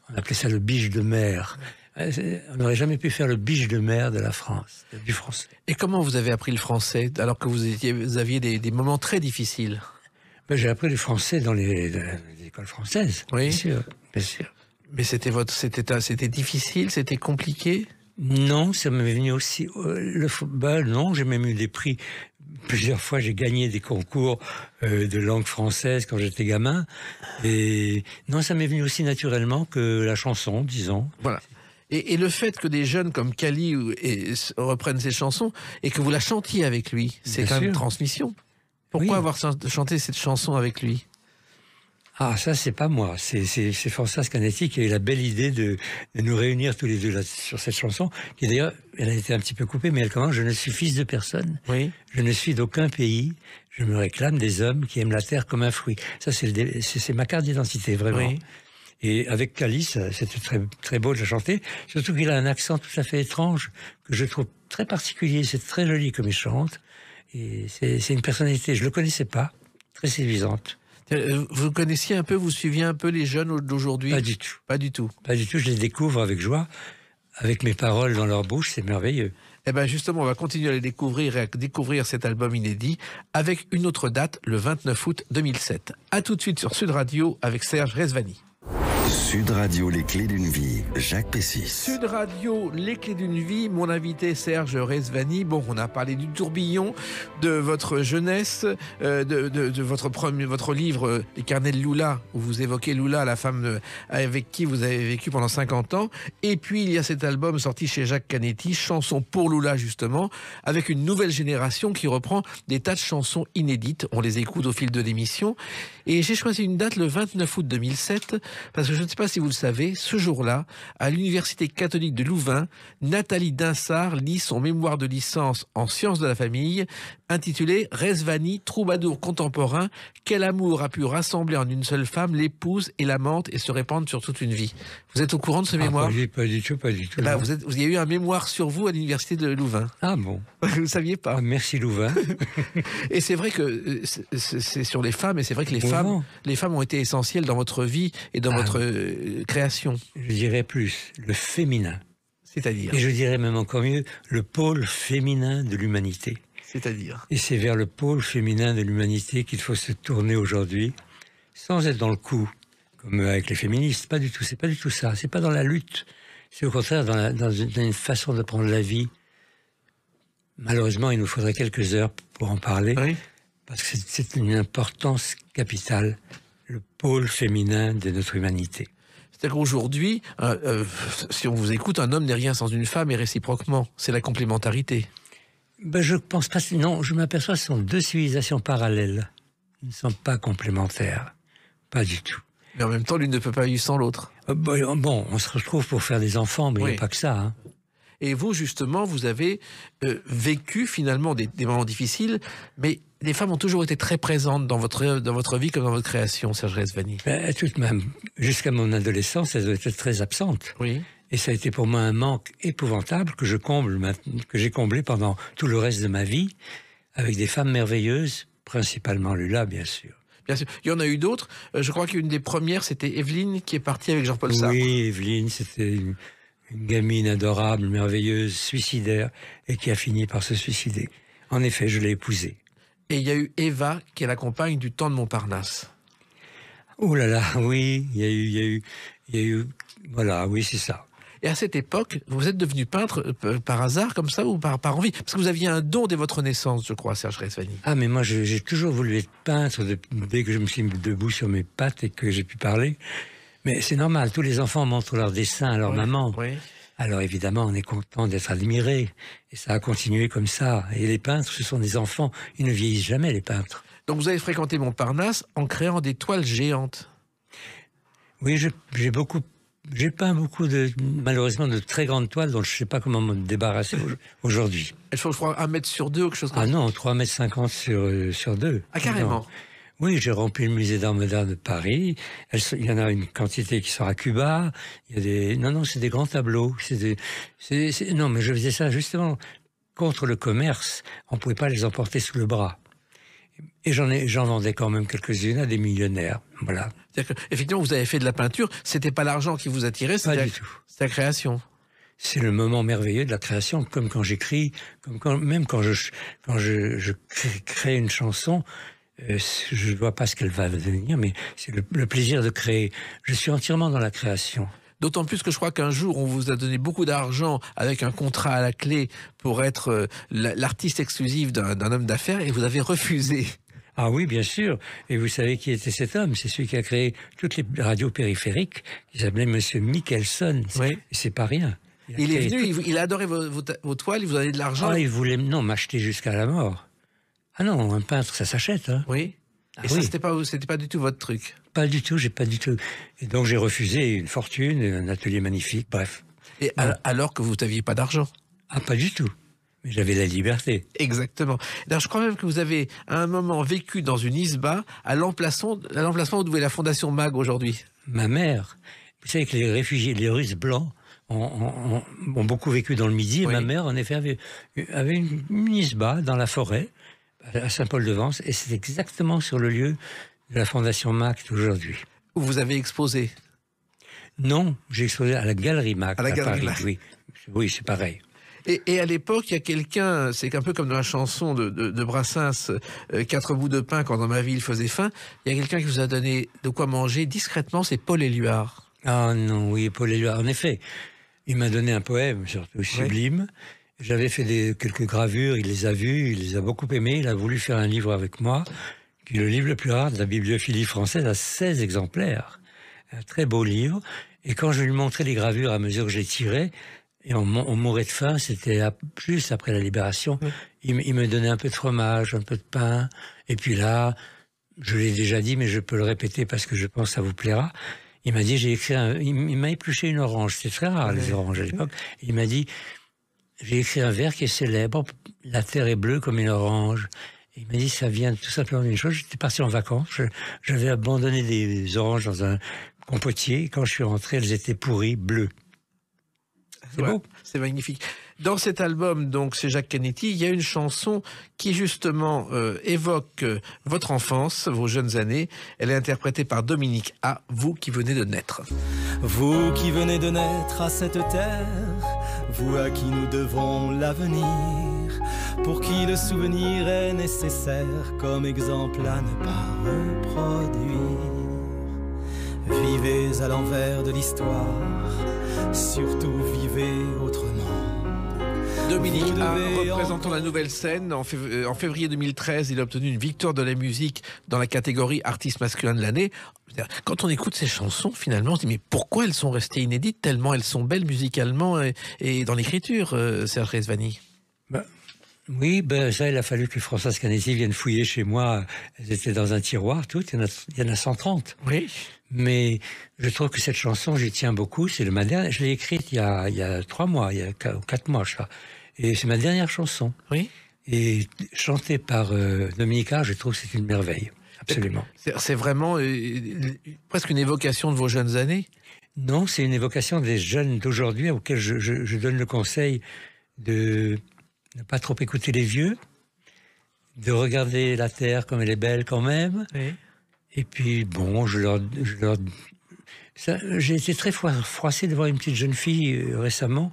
[SPEAKER 3] on appelait ça le biche de mer. On n'aurait jamais pu faire le biche de mer de la France, du français.
[SPEAKER 2] Et comment vous avez appris le français alors que vous aviez des moments très difficiles?
[SPEAKER 3] Ben, j'ai appris le français dans les écoles françaises.
[SPEAKER 2] Oui.
[SPEAKER 3] Bien sûr, bien sûr.
[SPEAKER 2] Mais c'était difficile, c'était compliqué?
[SPEAKER 3] Non, ça m'est venu aussi. Le football, non, j'ai même eu des prix. Plusieurs fois, j'ai gagné des concours de langue française quand j'étais gamin. Et non, ça m'est venu aussi naturellement que la chanson, disons.
[SPEAKER 2] Voilà. Et le fait que des jeunes comme Cali reprennent ses chansons et que vous la chantiez avec lui, c'est
[SPEAKER 3] Bien
[SPEAKER 2] quand même
[SPEAKER 3] sûr.
[SPEAKER 2] une transmission. Pourquoi
[SPEAKER 3] Oui.
[SPEAKER 2] avoir chanté cette chanson avec lui?
[SPEAKER 3] Ah, ça, c'est pas moi. C'est Françoise Canetti qui a eu la belle idée de nous réunir tous les deux là, sur cette chanson, qui d'ailleurs, elle a été un petit peu coupée, mais elle commence « Je ne suis fils de personne,
[SPEAKER 2] Oui.
[SPEAKER 3] je ne suis d'aucun pays, je me réclame des hommes qui aiment la terre comme un fruit. » Ça, c'est ma carte d'identité, vraiment.
[SPEAKER 2] Oui.
[SPEAKER 3] Et avec Calice, c'était très, très beau de la chanter, surtout qu'il a un accent tout à fait étrange, que je trouve très particulier. C'est très joli comme il chante, et c'est une personnalité, je le connaissais pas, très séduisante.
[SPEAKER 2] Vous connaissiez un peu, vous suiviez un peu les jeunes d'aujourd'hui?
[SPEAKER 3] Pas du tout.
[SPEAKER 2] Pas du tout.
[SPEAKER 3] Pas du tout, je les découvre avec joie, avec mes paroles dans leur bouche, c'est merveilleux.
[SPEAKER 2] Eh bien justement, on va continuer à les découvrir et à découvrir cet album inédit avec une autre date, le 29 août 2007. A tout de suite sur Sud Radio avec Serge Rezvani.
[SPEAKER 1] Sud Radio, les clés d'une vie, Jacques Pessis.
[SPEAKER 2] Sud Radio, les clés d'une vie, mon invité Serge Rezvani. Bon, on a parlé du tourbillon, de votre jeunesse, de votre livre Les carnets de Lula, où vous évoquez Lula, la femme avec qui vous avez vécu pendant 50 ans. Et puis il y a cet album sorti chez Jacques Canetti, Chansons pour Lula justement, avec une nouvelle génération qui reprend des tas de chansons inédites. On les écoute au fil de l'émission. Et j'ai choisi une date, le 29 août 2007, parce que je ne sais pas si vous le savez, ce jour-là, à l'Université catholique de Louvain, Nathalie Dinsart lit son mémoire de licence en sciences de la famille, intitulé « Rezvani, troubadour contemporain, quel amour a pu rassembler en une seule femme l'épouse et l'amante et se répandre sur toute une vie ». Vous êtes au courant de ce mémoire?
[SPEAKER 3] Pas du tout.
[SPEAKER 2] Là, il y a eu un mémoire sur vous à l'Université de Louvain.
[SPEAKER 3] Ah bon?
[SPEAKER 2] Vous ne saviez pas?
[SPEAKER 3] Ah, merci Louvain.
[SPEAKER 2] Et c'est vrai que c'est sur les femmes, et c'est vrai que les femmes ont été essentielles dans votre vie et dans votre création.
[SPEAKER 3] Je dirais plus, le féminin.
[SPEAKER 2] C'est-à-dire?
[SPEAKER 3] Et je dirais même encore mieux, le pôle féminin de l'humanité.
[SPEAKER 2] C'est-à-dire?
[SPEAKER 3] Et c'est vers le pôle féminin de l'humanité qu'il faut se tourner aujourd'hui, sans être dans le coup, comme avec les féministes. Pas du tout, c'est pas du tout ça. C'est pas dans la lutte. C'est au contraire dans une façon de prendre la vie. Malheureusement, il nous faudrait quelques heures pour en parler,
[SPEAKER 2] Oui.
[SPEAKER 3] parce que c'est une importance capitale, le pôle féminin de notre humanité.
[SPEAKER 2] C'est-à-dire qu'aujourd'hui, si on vous écoute, un homme n'est rien sans une femme et réciproquement. C'est la complémentarité.
[SPEAKER 3] Ben, je pense pas. Non, je m'aperçois que ce sont deux civilisations parallèles. Ils ne sont pas complémentaires. Pas du tout.
[SPEAKER 2] Mais en même temps, l'une ne peut pas vivre sans l'autre.
[SPEAKER 3] Bon, on se retrouve pour faire des enfants, mais il
[SPEAKER 2] Oui.
[SPEAKER 3] n'y a pas que ça. Hein.
[SPEAKER 2] Et vous, justement, vous avez vécu finalement des moments difficiles, mais les femmes ont toujours été très présentes dans votre vie comme dans votre création, Serge Rezvani.
[SPEAKER 3] Ben, tout de même, jusqu'à mon adolescence, elles ont été très absentes.
[SPEAKER 2] Oui.
[SPEAKER 3] Et ça a été pour moi un manque épouvantable que j'ai comblé pendant tout le reste de ma vie, avec des femmes merveilleuses, principalement Lula, bien sûr.
[SPEAKER 2] Bien sûr. Il y en a eu d'autres. Je crois qu'une des premières, c'était Evelyne qui est partie avec Jean-Paul Sartre.
[SPEAKER 3] Oui, Evelyne, c'était une gamine adorable, merveilleuse, suicidaire, et qui a fini par se suicider. En effet, je l'ai épousée.
[SPEAKER 2] Et il y a eu Eva, qui est la compagne du temps de Montparnasse.
[SPEAKER 3] Oh là là, oui, il y a eu, voilà, oui, c'est ça.
[SPEAKER 2] Et à cette époque, vous êtes devenu peintre par hasard, comme ça, ou par envie? Parce que vous aviez un don dès votre naissance, je crois, Serge Rezvani.
[SPEAKER 3] Ah, mais moi, j'ai toujours voulu être peintre dès que je me suis mis debout sur mes pattes et que j'ai pu parler. Mais c'est normal, tous les enfants montrent leurs dessins à leur maman.
[SPEAKER 2] Oui.
[SPEAKER 3] Alors évidemment, on est content d'être admiré. Et ça a continué comme ça. Et les peintres, ce sont des enfants. Ils ne vieillissent jamais, les peintres.
[SPEAKER 2] Donc vous avez fréquenté Montparnasse en créant des toiles géantes.
[SPEAKER 3] Oui, j'ai peint beaucoup malheureusement, de très grandes toiles dont je ne sais pas comment me débarrasser aujourd'hui.
[SPEAKER 2] Elles font, je crois, 1 mètre sur 2 ou quelque chose comme ça.
[SPEAKER 3] Ah non, 3,50 m sur 2.
[SPEAKER 2] Ah, carrément.
[SPEAKER 3] Non. Oui, j'ai rempli le musée d'art moderne de Paris. Il y en a une quantité qui sort à Cuba. Il y a des... Non, c'est des grands tableaux. Non, mais je faisais ça justement contre le commerce. On ne pouvait pas les emporter sous le bras. Et j'en vendais quand même quelques-unes à des millionnaires. Voilà.
[SPEAKER 2] C'est-à-dire que, effectivement, vous avez fait de la peinture. C'était pas l'argent qui vous attirait,
[SPEAKER 3] Pas du tout.
[SPEAKER 2] C'était la création.
[SPEAKER 3] C'est le moment merveilleux de la création, comme quand j'écris, même quand je crée une chanson. Je ne vois pas ce qu'elle va devenir, mais c'est le plaisir de créer. Je suis entièrement dans la création.
[SPEAKER 2] D'autant plus que je crois qu'un jour, on vous a donné beaucoup d'argent avec un contrat à la clé pour être l'artiste exclusif d'un homme d'affaires et vous avez refusé.
[SPEAKER 3] Ah oui, bien sûr. Et vous savez qui était cet homme? C'est celui qui a créé toutes les radios périphériques, qui s'appelait Monsieur Michelson.
[SPEAKER 2] Oui.
[SPEAKER 3] C'est pas rien.
[SPEAKER 2] Il est venu, il a adoré vos toiles, il vous a donné de l'argent.
[SPEAKER 3] Ah, il voulait m'acheter jusqu'à la mort. Ah non, un peintre, ça s'achète. Hein.
[SPEAKER 2] Oui. Et ça, c'était pas du tout votre truc.
[SPEAKER 3] Pas du tout, j'ai pas du tout. Et donc j'ai refusé une fortune, un atelier magnifique, bref.
[SPEAKER 2] Et alors que vous n'aviez pas d'argent.
[SPEAKER 3] Ah, pas du tout. Mais j'avais la liberté.
[SPEAKER 2] Exactement. Alors, je crois même que vous avez à un moment vécu dans une isba à l'emplacement où est la Fondation MAG aujourd'hui.
[SPEAKER 3] Ma mère, vous savez que les réfugiés, les Russes blancs, ont beaucoup vécu dans le Midi. Et
[SPEAKER 2] oui.
[SPEAKER 3] Ma mère, en effet, avait une isba dans la forêt, à Saint-Paul-de-Vence, et c'est exactement sur le lieu de la Fondation MAC d'aujourd'hui.
[SPEAKER 2] Où vous avez exposé?
[SPEAKER 3] Non, j'ai exposé à la Galerie MAC.
[SPEAKER 2] À la Galerie
[SPEAKER 3] Paris,
[SPEAKER 2] MAC.
[SPEAKER 3] Oui, c'est pareil.
[SPEAKER 2] Et à l'époque, il y a quelqu'un, c'est un peu comme dans la chanson de Brassens, Quatre bouts de pain quand dans ma vie il faisait faim, il y a quelqu'un qui vous a donné de quoi manger discrètement, c'est Paul Éluard.
[SPEAKER 3] Ah non, oui, Paul Éluard, en effet. Il m'a donné un poème, surtout sublime. J'avais fait quelques gravures, il les a vues, il les a beaucoup aimées, il a voulu faire un livre avec moi, qui est le livre le plus rare de la bibliophilie française, à 16 exemplaires. Un très beau livre. Et quand je lui montrais les gravures à mesure que je les tirais, et on mourait de faim, c'était juste après la Libération, il me donnait un peu de fromage, un peu de pain, et puis là, je l'ai déjà dit, mais je peux le répéter parce que je pense que ça vous plaira. Il m'a dit, il m'a épluché une orange, c'est très rare les oranges à l'époque. Il m'a dit, j'ai écrit un vers qui est célèbre, la terre est bleue comme une orange. Et il m'a dit, ça vient tout simplement d'une chose, j'étais parti en vacances, j'avais abandonné des oranges dans un compotier, et quand je suis rentré, elles étaient pourries, bleues. C'est beau.
[SPEAKER 2] C'est magnifique. Dans cet album, donc, c'est Jacques Canetti, il y a une chanson qui, justement, évoque votre enfance, vos jeunes années. Elle est interprétée par Dominique A., vous qui venez de naître.
[SPEAKER 8] Vous qui venez de naître à cette terre, vous à qui nous devons l'avenir, pour qui le souvenir est nécessaire comme exemple à ne pas reproduire. Vivez à l'envers de l'histoire, surtout vivez autrement.
[SPEAKER 2] Dominique A., représentant la Nouvelle Scène, en février 2013, il a obtenu une victoire de la musique dans la catégorie artiste masculin de l'année. Quand on écoute ces chansons, finalement, on se dit mais pourquoi elles sont restées inédites tellement elles sont belles musicalement et dans l'écriture, Serge Rezvani?
[SPEAKER 3] Oui, ça, il a fallu que Françoise Canetti vienne fouiller chez moi. Elles étaient dans un tiroir, toutes. Il y en a 130.
[SPEAKER 2] Oui.
[SPEAKER 3] Mais je trouve que cette chanson, j'y tiens beaucoup. C'est ma dernière. Je l'ai écrite il y a 3 mois, il y a 4 mois, je crois. Et c'est ma dernière chanson.
[SPEAKER 2] Oui.
[SPEAKER 3] Et chantée par Dominique A., je trouve que c'est une merveille. Absolument.
[SPEAKER 2] C'est vraiment presque une évocation de vos jeunes années?
[SPEAKER 3] Non, c'est une évocation des jeunes d'aujourd'hui auxquels je donne le conseil de ne pas trop écouter les vieux, de regarder la terre comme elle est belle quand même.
[SPEAKER 2] Oui.
[SPEAKER 3] Et puis, bon, j'ai été très froissé de voir une petite jeune fille récemment,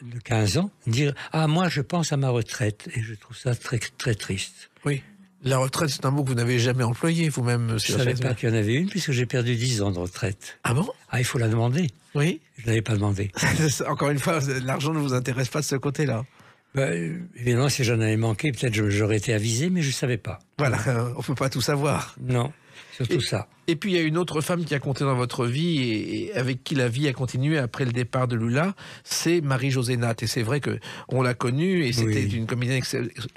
[SPEAKER 3] de 15 ans, dire « Ah, moi, je pense à ma retraite. » Et je trouve ça très, très triste.
[SPEAKER 2] Oui. La retraite, c'est un mot que vous n'avez jamais employé, vous-même.
[SPEAKER 3] Je ne savais pas qu'il y en avait une, puisque j'ai perdu 10 ans de retraite.
[SPEAKER 2] Ah bon?
[SPEAKER 3] Ah, il faut la demander.
[SPEAKER 2] Oui.
[SPEAKER 3] Je ne l'avais pas demandé.
[SPEAKER 2] Encore une fois, l'argent ne vous intéresse pas de ce côté-là.
[SPEAKER 3] Évidemment, si j'en avais manqué, peut-être j'aurais été avisé, mais je ne savais pas.
[SPEAKER 2] Voilà, on ne peut pas tout savoir.
[SPEAKER 3] Non, surtout ça.
[SPEAKER 2] Et puis, il y a une autre femme qui a compté dans votre vie et avec qui la vie a continué après le départ de Lula, c'est Marie-Josée Natte. Et c'est vrai qu'on l'a connue et c'était une comédienne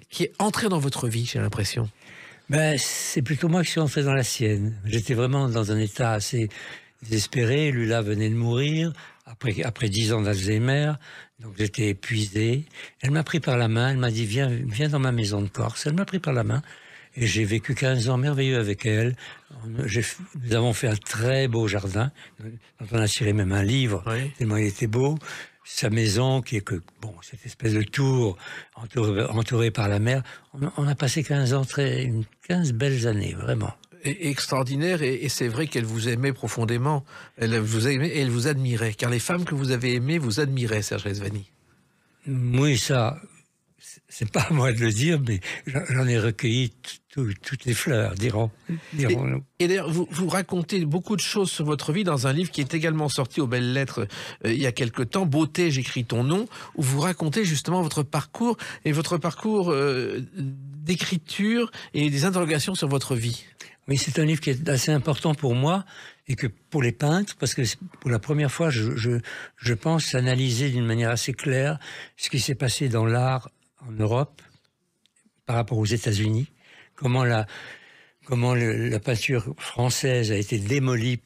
[SPEAKER 2] qui est entrée dans votre vie, j'ai l'impression.
[SPEAKER 3] C'est plutôt moi qui suis entré dans la sienne. J'étais vraiment dans un état assez désespéré. Lula venait de mourir après 10 ans d'Alzheimer. Donc j'étais épuisé. Elle m'a pris par la main, elle m'a dit viens dans ma maison de Corse. Elle m'a pris par la main Et j'ai vécu 15 ans merveilleux avec elle. Nous avons fait un très beau jardin, dont on a tiré même un livre, tellement il était beau. Sa maison, qui est cette espèce de tour entourée par la mer. On a passé 15 belles années, vraiment.
[SPEAKER 2] Extraordinaire, et c'est vrai qu'elle vous aimait profondément. Elle vous aimait et elle vous admirait, car les femmes que vous avez aimées vous admiraient, Serge Rezvani.
[SPEAKER 3] Oui, ça, c'est pas à moi de le dire, mais j'en ai recueilli toutes les fleurs, dirons-nous.
[SPEAKER 2] Et d'ailleurs, vous racontez beaucoup de choses sur votre vie dans un livre qui est également sorti aux Belles Lettres il y a quelque temps, Beauté, j'écris ton nom, où vous racontez justement votre parcours d'écriture et des interrogations sur votre vie.
[SPEAKER 3] Oui, c'est un livre qui est assez important pour moi et que pour les peintres, parce que pour la première fois, je pense analyser d'une manière assez claire ce qui s'est passé dans l'art en Europe par rapport aux États-Unis, comment la peinture française a été démolie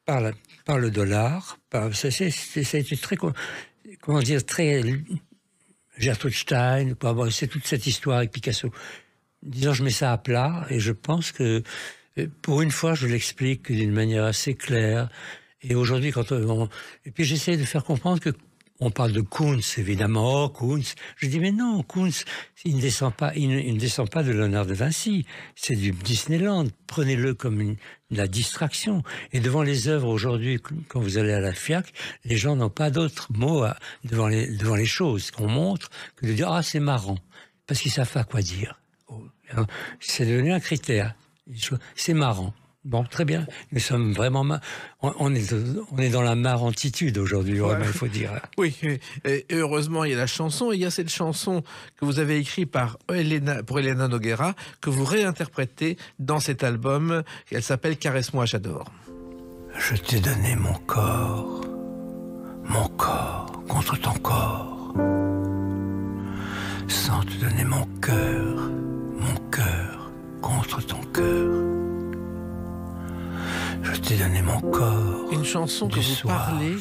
[SPEAKER 3] par le dollar. Ça a été très, très Gertrude Stein, c'est toute cette histoire avec Picasso. Disons, je mets ça à plat et je pense que pour une fois, je l'explique d'une manière assez claire. Et aujourd'hui, et puis j'essaie de faire comprendre que on parle de Kunz, évidemment. Oh, Kunz. Je dis, mais non, Kunz, il ne descend pas de Léonard de Vinci. C'est du Disneyland. Prenez-le comme la distraction. Et devant les œuvres aujourd'hui, quand vous allez à la FIAC, les gens n'ont pas d'autres mots devant les choses qu'on montre que de dire, ah, c'est marrant. Parce qu'ils savent pas quoi dire. C'est devenu un critère. C'est marrant. Bon, très bien. Nous sommes vraiment... On est dans la marrantitude aujourd'hui, vraiment, il faut dire.
[SPEAKER 2] Oui, et heureusement, il y a la chanson. Et il y a cette chanson que vous avez écrite pour Elena Noguera, que vous réinterprétez dans cet album. Elle s'appelle « Caresse-moi, j'adore ».
[SPEAKER 9] Je t'ai donné mon corps contre ton corps, sans te donner mon cœur contre ton cœur. Je t'ai donné mon corps.
[SPEAKER 2] Une chanson que vous parlez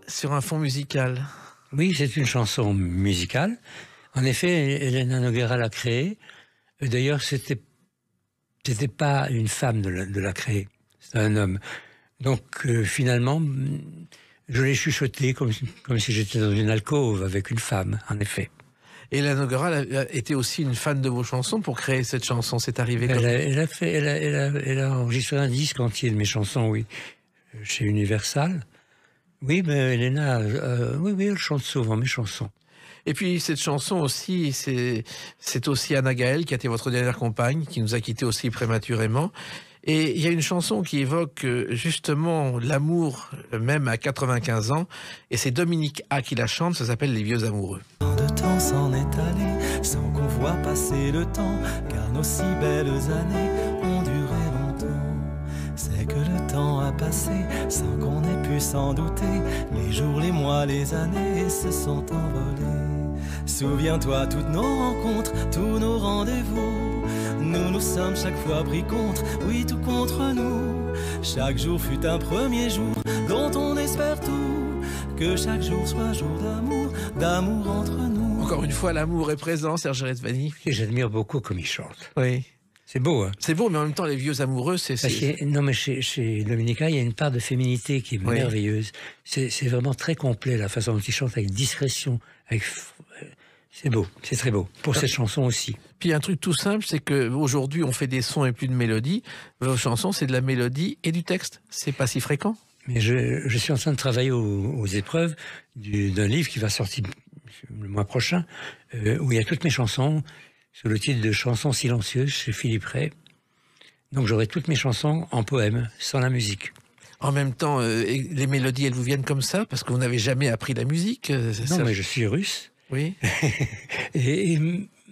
[SPEAKER 2] sur un fond musical.
[SPEAKER 3] Oui, c'est une chanson musicale. En effet, Elena Noguera l'a créée. D'ailleurs, c'était pas une femme de la créer. C'était un homme. Donc, finalement, je l'ai chuchoté comme si j'étais dans une alcôve avec une femme, en effet.
[SPEAKER 2] Et Elena Noguera était aussi une fan de vos chansons pour créer cette chanson. C'est arrivé comme
[SPEAKER 3] elle a enregistré un disque entier de mes chansons, oui, chez Universal. Oui, mais Elena, oui, elle chante souvent mes chansons.
[SPEAKER 2] Et puis cette chanson aussi, c'est aussi Anna Gaël qui a été votre dernière compagne, qui nous a quittés aussi prématurément. Et il y a une chanson qui évoque justement l'amour, même à 95 ans, et c'est Dominique A qui la chante, ça s'appelle Les Vieux Amoureux.
[SPEAKER 8] De temps s'en est allé, sans qu'on voit passer le temps, car nos si belles années ont duré longtemps. C'est que le temps a passé, sans qu'on ait pu s'en douter, les jours, les mois, les années se sont envolés. Souviens-toi toutes nos rencontres, tous nos rendez-vous. Nous sommes chaque fois pris contre, oui tout contre nous. Chaque jour fut un premier jour dont on espère tout. Que chaque jour soit jour d'amour entre nous.
[SPEAKER 2] Encore une fois, l'amour est présent, Serge Rezvani.
[SPEAKER 3] Et j'admire beaucoup comme il chante.
[SPEAKER 2] Oui.
[SPEAKER 3] C'est beau, hein.
[SPEAKER 2] C'est beau, mais en même temps, les vieux amoureux,
[SPEAKER 3] Non, mais chez Dominica, il y a une part de féminité qui est merveilleuse. C'est vraiment très complet, la façon dont il chante, avec discrétion, c'est beau, c'est très beau. Pour cette chanson aussi.
[SPEAKER 2] Puis un truc tout simple, c'est qu'aujourd'hui, on fait des sons et plus de mélodies. Vos chansons, c'est de la mélodie et du texte. C'est pas si fréquent.
[SPEAKER 3] Mais je suis en train de travailler aux épreuves d'un livre qui va sortir le mois prochain, où il y a toutes mes chansons, sous le titre de Chansons silencieuses chez Philippe Ray. Donc j'aurai toutes mes chansons en poème, sans la musique.
[SPEAKER 2] En même temps, les mélodies, elles vous viennent comme ça, parce que vous n'avez jamais appris la musique.
[SPEAKER 3] Non, mais je suis russe.
[SPEAKER 2] Oui.
[SPEAKER 3] et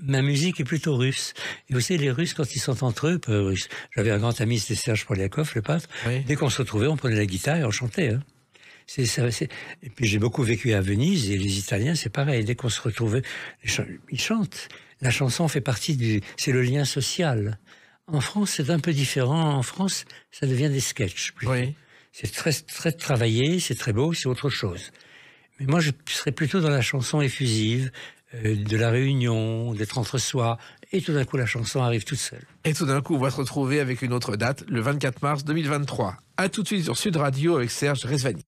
[SPEAKER 3] ma musique est plutôt russe. Et vous savez, les Russes, quand ils sont entre eux, russes. J'avais un grand ami, c'était Serge Poliakov, le peintre. Oui. Dès qu'on se retrouvait, on prenait la guitare et on chantait. Hein. Et puis j'ai beaucoup vécu à Venise, et les Italiens, c'est pareil. Dès qu'on se retrouvait, ils chantent. La chanson fait partie c'est le lien social. En France, c'est un peu différent. En France, ça devient des sketchs.
[SPEAKER 2] Oui.
[SPEAKER 3] C'est très, très travaillé, c'est très beau, c'est autre chose. Mais moi, je serais plutôt dans la chanson effusive, de la réunion, d'être entre soi. Et tout d'un coup, la chanson arrive toute seule.
[SPEAKER 2] Et tout d'un coup, on va se retrouver avec une autre date, le 24 mars 2023. À tout de suite sur Sud Radio avec Serge Rezvani.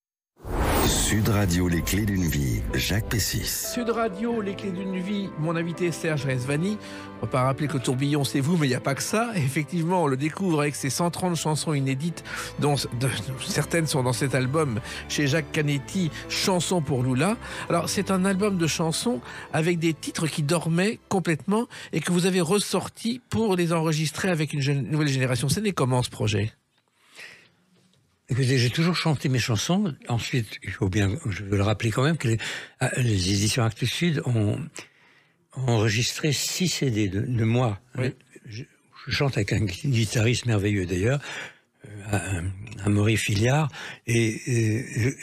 [SPEAKER 1] Sud Radio, les clés d'une vie, Jacques Pessis.
[SPEAKER 2] Sud Radio, les clés d'une vie, mon invité est Serge Rezvani. On va pas rappeler que Tourbillon, c'est vous, mais il n'y a pas que ça. Et effectivement, on le découvre avec ses 130 chansons inédites, dont certaines sont dans cet album chez Jacques Canetti, Chansons pour Lula. Alors, c'est un album de chansons avec des titres qui dormaient complètement et que vous avez ressortis pour les enregistrer avec une nouvelle génération. C'est né comment, ce projet ?
[SPEAKER 3] Écoutez, j'ai toujours chanté mes chansons. Ensuite, il faut bien, je veux le rappeler quand même, que les éditions Actes Sud ont enregistré 6 CD de moi.
[SPEAKER 2] Oui.
[SPEAKER 3] Je chante avec un guitariste merveilleux d'ailleurs, Amaury Filiard, et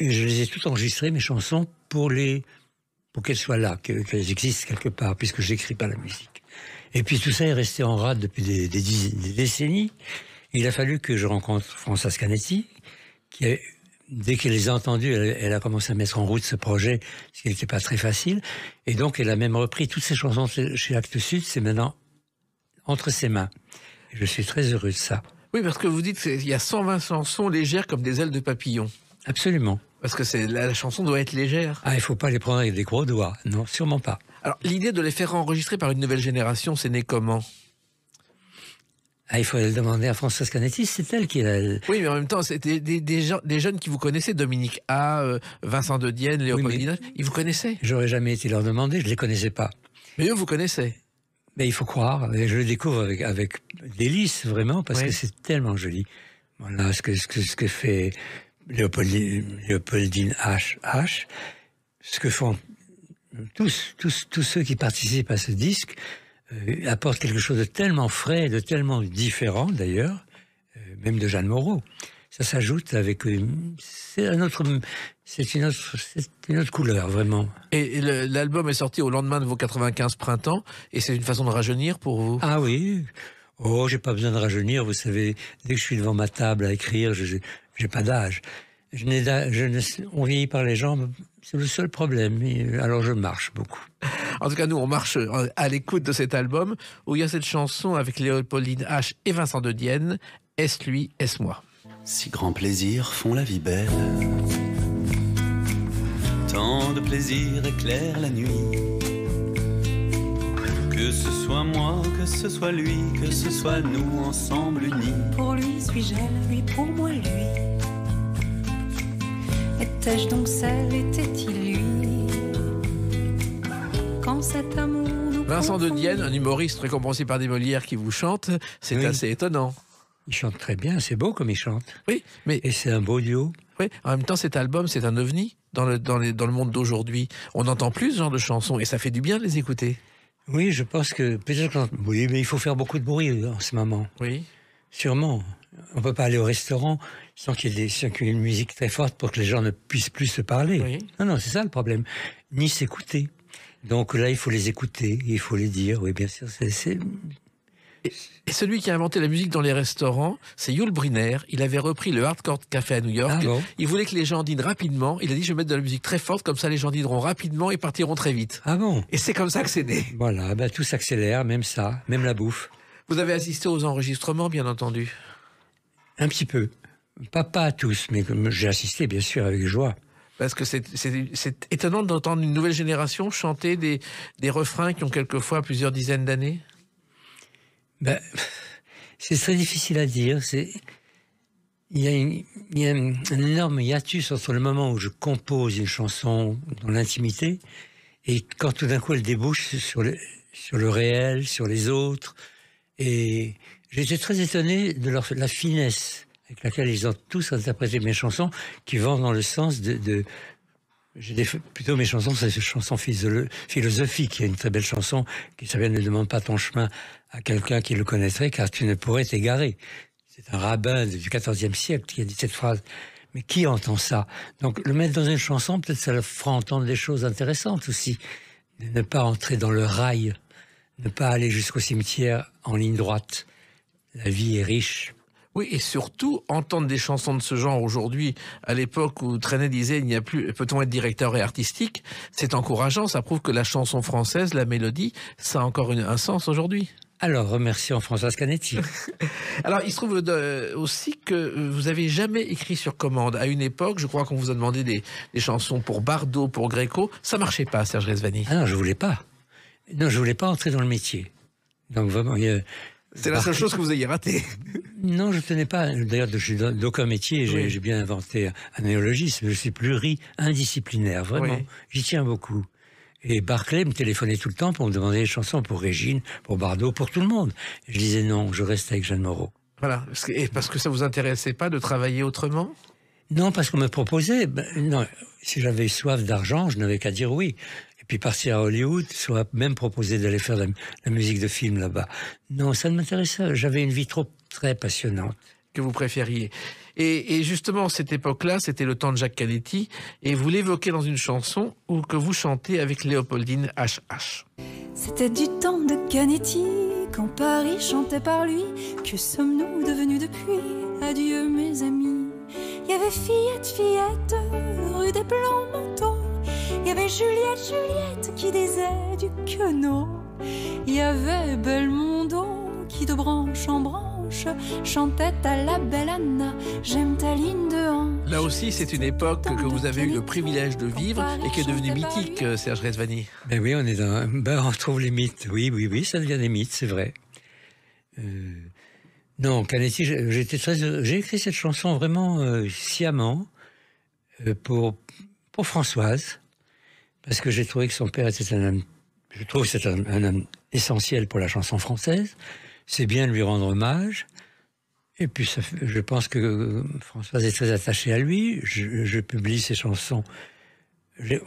[SPEAKER 3] je les ai toutes enregistrées, mes chansons, pour qu'elles soient là, qu'elles existent quelque part, puisque je n'écris pas la musique. Et puis tout ça est resté en rade depuis des décennies. Il a fallu que je rencontre Françoise Canetti, dès qu'elle les a entendus, elle a commencé à mettre en route ce projet, ce qui n'était pas très facile. Et donc, elle a même repris toutes ces chansons chez Actes Sud, c'est maintenant entre ses mains. Et je suis très heureux de ça.
[SPEAKER 2] Oui, parce que vous dites qu'il y a 120 chansons légères comme des ailes de papillon.
[SPEAKER 3] Absolument.
[SPEAKER 2] Parce que la chanson doit être légère.
[SPEAKER 3] Ah, il ne faut pas les prendre avec des gros doigts. Non, sûrement pas.
[SPEAKER 2] Alors, l'idée de les faire enregistrer par une nouvelle génération, c'est né comment ?
[SPEAKER 3] Ah, il faut le demander à Françoise Canetti, c'est elle qui l'a...
[SPEAKER 2] Oui, mais en même temps, c'était des jeunes qui vous connaissaient, Dominique A, Vincent de Dienne, Léopold Dinache, ils vous connaissaient.
[SPEAKER 3] J'aurais jamais été leur demander, je les connaissais pas.
[SPEAKER 2] Mais eux, vous connaissez.
[SPEAKER 3] Mais il faut croire, et je le découvre avec délice, vraiment, parce que c'est tellement joli. Voilà, ce que fait Léopoldine H, ce que font tous ceux qui participent à ce disque, apporte quelque chose de tellement frais, de tellement différent d'ailleurs, même de Jeanne Moreau. Ça s'ajoute avec c'est une autre couleur vraiment.
[SPEAKER 2] Et l'album est sorti au lendemain de vos 95 printemps, et c'est une façon de rajeunir pour vous.
[SPEAKER 3] Ah oui. Oh, j'ai pas besoin de rajeunir. Vous savez, dès que je suis devant ma table à écrire, j'ai pas d'âge. On vieillit par les jambes, c'est le seul problème. Alors je marche beaucoup.
[SPEAKER 2] En tout cas, nous, on marche à l'écoute de cet album où il y a cette chanson avec Léopoldine H et Vincent de Dienne, Est-ce lui, est-ce moi?
[SPEAKER 7] Si grands plaisirs font la vie belle, tant de plaisirs éclairent la nuit. Que ce soit moi, que ce soit lui, que ce soit nous ensemble unis.
[SPEAKER 10] Pour lui suis-je elle, lui pour moi lui. Étais-je donc celle, était-il lui? Quand cet amour nous
[SPEAKER 2] Vincent de
[SPEAKER 10] confond.
[SPEAKER 2] Dienne, un humoriste récompensé par des Molières qui vous chante, c'est assez étonnant.
[SPEAKER 3] Il chante très bien, c'est beau comme il chante.
[SPEAKER 2] Oui, mais
[SPEAKER 3] et c'est un beau duo.
[SPEAKER 2] Oui, en même temps, cet album, c'est un ovni dans le monde d'aujourd'hui. On n'entend plus ce genre de chansons et ça fait du bien de les écouter.
[SPEAKER 3] Oui, je pense que peut-être oui, mais il faut faire beaucoup de bruit en ce moment.
[SPEAKER 2] Oui.
[SPEAKER 3] Sûrement. On peut pas aller au restaurant sans qu'il y ait une musique très forte pour que les gens ne puissent plus se parler.
[SPEAKER 2] Oui.
[SPEAKER 3] Non, c'est ça le problème. Ni s'écouter. Donc là, il faut les écouter, il faut les dire. Oui, bien sûr, c'est...
[SPEAKER 2] Et celui qui a inventé la musique dans les restaurants, c'est Yul Brynner. Il avait repris le Hardcore Café à New York.
[SPEAKER 3] Ah bon? Il
[SPEAKER 2] voulait que les gens dînent rapidement. Il a dit, je vais mettre de la musique très forte, comme ça les gens dîneront rapidement et partiront très vite.
[SPEAKER 3] Ah bon?
[SPEAKER 2] Et c'est comme ça que c'est né.
[SPEAKER 3] Voilà, tout s'accélère, même ça, même la bouffe.
[SPEAKER 2] Vous avez assisté aux enregistrements, bien entendu?
[SPEAKER 3] Un petit peu. Pas à tous, mais j'ai assisté, bien sûr, avec joie.
[SPEAKER 2] Parce que c'est étonnant d'entendre une nouvelle génération chanter des refrains qui ont quelquefois plusieurs dizaines d'années.
[SPEAKER 3] C'est très difficile à dire. Il y a un énorme hiatus entre le moment où je compose une chanson dans l'intimité et quand tout d'un coup elle débouche sur le réel, sur les autres. Et j'étais très étonné de la finesse avec laquelle ils ont tous interprété mes chansons, qui vont dans le sens plutôt mes chansons, c'est une chanson philosophique. Il y a une très belle chanson qui s'appelle « Ne demande pas ton chemin à quelqu'un qui le connaîtrait, car tu ne pourrais t'égarer ». C'est un rabbin du XIVe siècle qui a dit cette phrase. Mais qui entend ça? Donc le mettre dans une chanson, peut-être ça leur fera entendre des choses intéressantes aussi. De ne pas entrer dans le rail, ne pas aller jusqu'au cimetière en ligne droite. La vie est riche.
[SPEAKER 2] Oui, et surtout, entendre des chansons de ce genre aujourd'hui, à l'époque où Trenet disait, il n'y a plus, peut-on être directeur et artistique, c'est encourageant, ça prouve que la chanson française, la mélodie, ça a encore un sens aujourd'hui.
[SPEAKER 3] Alors, remercions Françoise Canetti.
[SPEAKER 2] Alors, il se trouve aussi que vous avez jamais écrit sur commande. À une époque, je crois qu'on vous a demandé des chansons pour Bardot, pour Gréco. Ça marchait pas, Serge Rezvani.
[SPEAKER 3] Ah non, je voulais pas. Non, je voulais pas entrer dans le métier. Donc vraiment,
[SPEAKER 2] c'est la seule chose que vous ayez ratée.
[SPEAKER 3] Non, je tenais pas. D'ailleurs, je suis d'aucun métier.
[SPEAKER 2] Oui.
[SPEAKER 3] J'ai bien inventé un néologisme. Je suis pluri-indisciplinaire, vraiment.
[SPEAKER 2] Oui.
[SPEAKER 3] J'y tiens beaucoup. Et Barclay me téléphonait tout le temps pour me demander des chansons pour Régine, pour Bardot, pour tout le monde. Et je disais non, je reste avec Jeanne Moreau.
[SPEAKER 2] Voilà. Et parce que ça vous intéressait pas de travailler autrement?
[SPEAKER 3] Non, parce qu'on me proposait. Non, si j'avais soif d'argent, je n'avais qu'à dire oui. Et puis partir à Hollywood, soit même proposer d'aller faire la musique de film là-bas. Non, ça ne m'intéressait pas. J'avais une vie très passionnante.
[SPEAKER 2] Que vous préfériez. Et justement, cette époque-là, c'était le temps de Jacques Canetti, et vous l'évoquez dans une chanson ou que vous chantez avec Léopoldine H.H.
[SPEAKER 10] C'était du temps de Canetti, quand Paris chantait par lui. Que sommes-nous devenus depuis? Adieu mes amis. Il y avait Fillette, rue des Blancs Manteaux. Il y avait Juliette qui disait du queneau. Il y avait Belmondo qui de branche en branche chantait à la belle Anna, j'aime ta ligne de hanche.
[SPEAKER 2] Là aussi, c'est une époque que vous avez eu le privilège de vivre et qui est devenue mythique, Serge Rezvani.
[SPEAKER 3] Ben oui, on retrouve les mythes. Oui, ça devient des mythes, c'est vrai. Non, Canetti, j'ai écrit cette chanson vraiment sciemment pour Françoise, parce que j'ai trouvé que son père était un homme, je trouve que c'est un homme essentiel pour la chanson française. C'est bien de lui rendre hommage. Et puis, je pense que Françoise est très attachée à lui. Je publie ses chansons.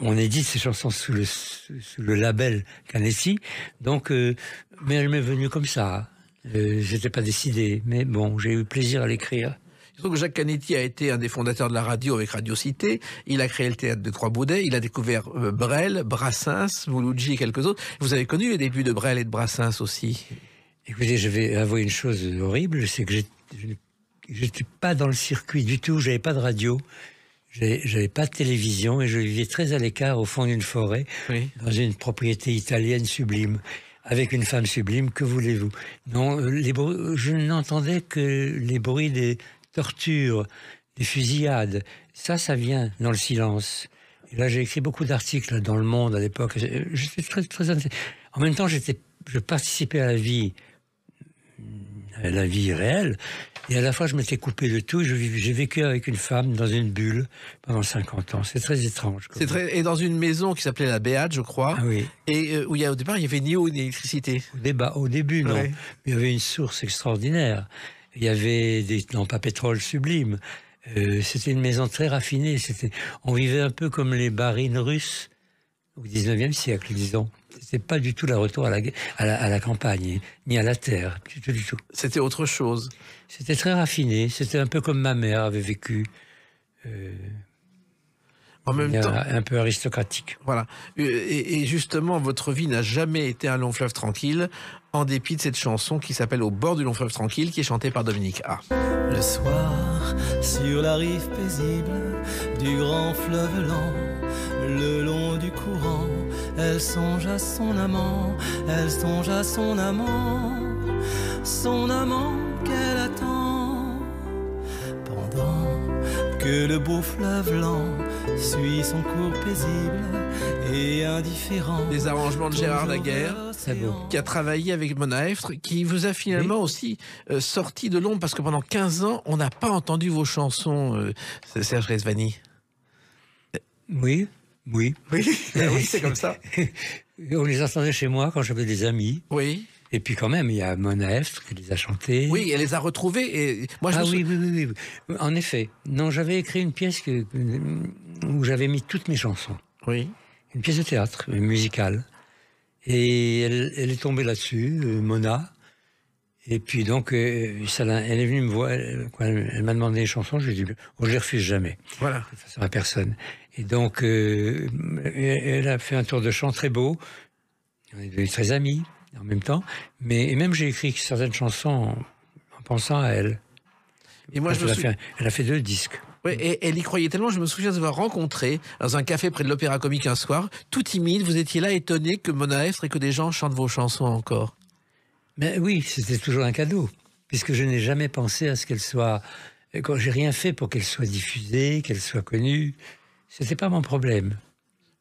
[SPEAKER 3] On édite ses chansons sous le label Canetti. Donc, mais elle m'est venue comme ça. J'étais pas décidé. Mais bon, j'ai eu plaisir à l'écrire.
[SPEAKER 2] Je trouve que Jacques Canetti a été un des fondateurs de la radio avec Radio Cité. Il a créé le théâtre de Trois-Baudets. Il a découvert Brel, Brassens, Mouloudji et quelques autres. Vous avez connu les débuts de Brel et de Brassens aussi.
[SPEAKER 3] Écoutez, je vais avouer une chose horrible, c'est que je n'étais pas dans le circuit du tout, j'avais pas de radio, j'avais pas de télévision et je vivais très à l'écart au fond d'une forêt, oui, dans une propriété italienne sublime, avec une femme sublime, que voulez-vous? Non, je n'entendais que les bruits des tortures, des fusillades, ça vient dans le silence. Et là, j'ai écrit beaucoup d'articles dans Le Monde à l'époque, j'étais très en même temps, je participais à la vie réelle, et à la fois je m'étais coupé de tout. J'ai vécu avec une femme dans une bulle pendant 50 ans. C'est très étrange.
[SPEAKER 2] Et dans une maison qui s'appelait la Béate, je crois.
[SPEAKER 3] Ah oui.
[SPEAKER 2] Et où au départ il y avait ni eau ni électricité.
[SPEAKER 3] Au début, non.
[SPEAKER 2] Ouais.
[SPEAKER 3] Il y avait une source extraordinaire. Il y avait des lampes à pétrole sublimes. C'était une maison très raffinée. On vivait un peu comme les barines russes au 19e siècle, disons. C'était pas du tout le retour à la campagne, ni à la terre, du tout.
[SPEAKER 2] C'était autre chose.
[SPEAKER 3] C'était très raffiné, c'était un peu comme ma mère avait vécu.
[SPEAKER 2] En même temps,
[SPEAKER 3] un peu aristocratique.
[SPEAKER 2] Voilà. Et justement, votre vie n'a jamais été un long fleuve tranquille, en dépit de cette chanson qui s'appelle Au bord du long fleuve tranquille, qui est chantée par Dominique A.
[SPEAKER 8] Le soir, sur la rive paisible du grand fleuve lent, le long du courant, elle songe à son amant, son amant qu'elle attend, pendant que le beau fleuve lent suit son cours paisible et indifférent.
[SPEAKER 2] Des arrangements de Gérard Daguerre, qui a travaillé avec Mona Heffter, qui vous a finalement aussi sorti de l'ombre, parce que pendant 15 ans, on n'a pas entendu vos chansons, Serge Rezvani.
[SPEAKER 3] Oui.
[SPEAKER 2] Oui, c'est comme ça.
[SPEAKER 3] On les entendait chez moi quand j'avais des amis.
[SPEAKER 2] Oui.
[SPEAKER 3] Et puis quand même, il y a Mona Heffter qui les a chantés.
[SPEAKER 2] Oui, elle les a retrouvés. Et moi,
[SPEAKER 3] oui. En effet. Non, j'avais écrit une pièce où j'avais mis toutes mes chansons.
[SPEAKER 2] Oui. Une
[SPEAKER 3] pièce de théâtre, musicale. Et elle est tombée là-dessus, Mona. Et puis donc, elle est venue me voir, elle m'a demandé des chansons, je lui ai dit, je les refuse jamais.
[SPEAKER 2] Voilà.
[SPEAKER 3] Ça à personne. Et donc, elle a fait un tour de chant très beau. On est devenus très amis en même temps. Mais même j'ai écrit certaines chansons en pensant à elle.
[SPEAKER 2] Et moi,
[SPEAKER 3] Elle a fait 2 disques.
[SPEAKER 2] Ouais, et elle y croyait tellement, je me souviens de vous avoir rencontré dans un café près de l'Opéra Comique un soir, tout timide, vous étiez là étonné que Mona Heffre et que des gens chantent vos chansons encore.
[SPEAKER 3] Mais oui, c'était toujours un cadeau, puisque je n'ai jamais pensé à ce qu'elle soit... J'ai rien fait pour qu'elle soit diffusée, qu'elle soit connue. C'était pas mon problème.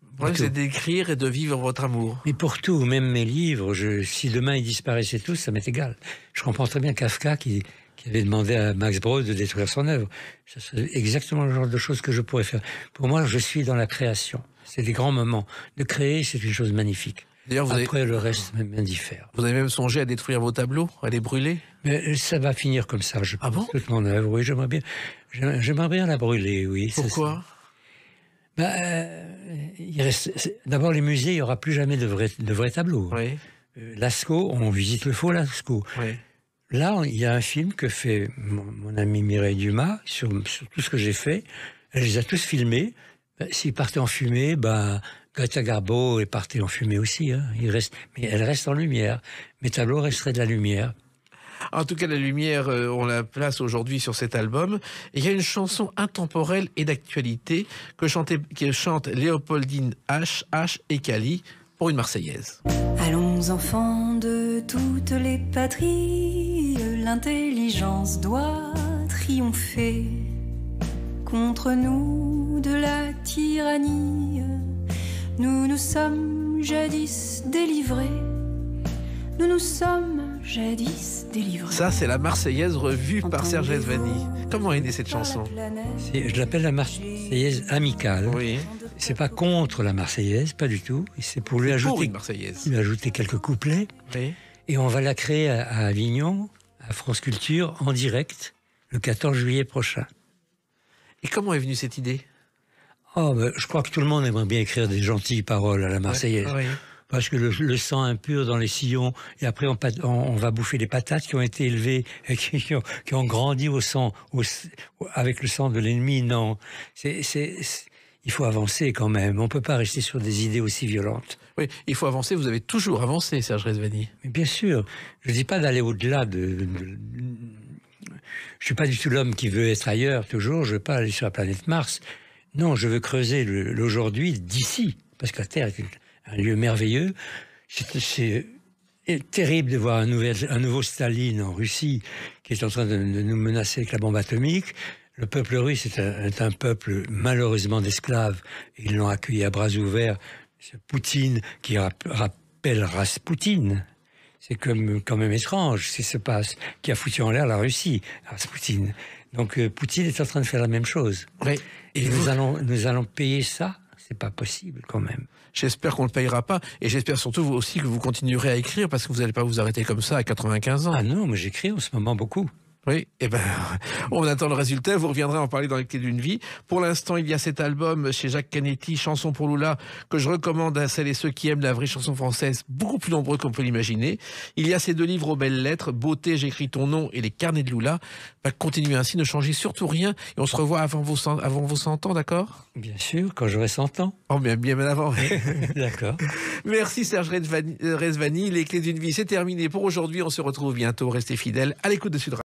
[SPEAKER 2] Le problème, c'est d'écrire et de vivre votre amour.
[SPEAKER 3] Mais pour tout, même mes livres, si demain ils disparaissaient tous, ça m'est égal. Je comprends très bien Kafka qui avait demandé à Max Brod de détruire son œuvre. C'est exactement le genre de choses que je pourrais faire. Pour moi, je suis dans la création. C'est des grands moments. De créer, c'est une chose magnifique. Après, le reste m'indiffère.
[SPEAKER 2] Vous avez même songé à détruire vos tableaux, à les brûler?
[SPEAKER 3] Mais ça va finir comme ça.
[SPEAKER 2] Ah bon?
[SPEAKER 3] Toute mon œuvre, oui, j'aimerais bien la brûler, oui.
[SPEAKER 2] Pourquoi?
[SPEAKER 3] D'abord, les musées, il n'y aura plus jamais de vrais tableaux.
[SPEAKER 2] Oui.
[SPEAKER 3] Lascaux, on visite le faux Lascaux.
[SPEAKER 2] Oui.
[SPEAKER 3] Là, il y a un film que fait mon ami Mireille Dumas sur tout ce que j'ai fait. Elle les a tous filmés. S'ils partaient en fumée, Greta Garbo est partie en fumée aussi. Hein. Mais elle reste en lumière. Mes tableaux resteraient de la lumière.
[SPEAKER 2] En tout cas, la lumière, on la place aujourd'hui sur cet album. Et il y a une chanson intemporelle et d'actualité que chante Léopoldine H et Cali pour une Marseillaise.
[SPEAKER 10] Allons enfants de toutes les patries, l'intelligence doit triompher contre nous de la tyrannie. Nous nous sommes jadis délivrés. Nous nous sommes jadis délivrés.
[SPEAKER 2] Ça, c'est la Marseillaise revue par Serge Rezvani. Comment est née cette chanson?
[SPEAKER 3] Je l'appelle la Marseillaise amicale.
[SPEAKER 2] Oui.
[SPEAKER 3] C'est pas contre la Marseillaise, pas du tout. C'est pour lui ajouter quelques couplets.
[SPEAKER 2] Oui.
[SPEAKER 3] Et on va la créer à Avignon, à France Culture, en direct, le 14 juillet prochain.
[SPEAKER 2] Et comment est venue cette idée?
[SPEAKER 3] Je crois que tout le monde aimerait bien écrire des gentilles paroles à la Marseillaise.
[SPEAKER 2] Oui.
[SPEAKER 3] Parce que le sang impur dans les sillons, et après on va bouffer les patates qui ont été élevées, et qui ont grandi avec le sang de l'ennemi. Non, il faut avancer quand même. On ne peut pas rester sur des idées aussi violentes.
[SPEAKER 2] Oui, il faut avancer. Vous avez toujours avancé, Serge Rezvani.
[SPEAKER 3] Mais bien sûr. Je ne dis pas d'aller au-delà je suis pas du tout l'homme qui veut être ailleurs toujours. Je veux pas aller sur la planète Mars. Non, je veux creuser l'aujourd'hui d'ici. Parce que la Terre est un lieu merveilleux. C'est terrible de voir un nouveau Staline en Russie qui est en train de nous menacer avec la bombe atomique. Le peuple russe est un peuple malheureusement d'esclaves. Ils l'ont accueilli à bras ouverts. C'est Poutine qui rappelle Raspoutine. C'est quand même étrange ce qui se passe, qui a foutu en l'air la Russie, Raspoutine. Donc Poutine est en train de faire la même chose.
[SPEAKER 2] Oui.
[SPEAKER 3] Et nous allons payer ça? C'est pas possible quand même.
[SPEAKER 2] J'espère qu'on ne le payera pas. Et j'espère surtout aussi que vous continuerez à écrire parce que vous n'allez pas vous arrêter comme ça à 95 ans.
[SPEAKER 3] Ah non, mais j'écris en ce moment beaucoup.
[SPEAKER 2] Oui, on attend le résultat. Vous reviendrez en parler dans les clés d'une vie. Pour l'instant, il y a cet album chez Jacques Canetti, Chanson pour Lula, que je recommande à celles et ceux qui aiment la vraie chanson française, beaucoup plus nombreux qu'on peut l'imaginer. Il y a ces 2 livres aux belles lettres, Beauté, j'écris ton nom et Les carnets de Lula. Continuez ainsi, ne changez surtout rien. Et on se revoit avant vos 100 ans, d'accord?
[SPEAKER 3] Bien sûr, quand j'aurai 100 ans.
[SPEAKER 2] Oh, bien avant.
[SPEAKER 3] D'accord.
[SPEAKER 2] Merci Serge Rezvani. Les clés d'une vie, c'est terminé pour aujourd'hui. On se retrouve bientôt. Restez fidèles à l'écoute de Sud Radio.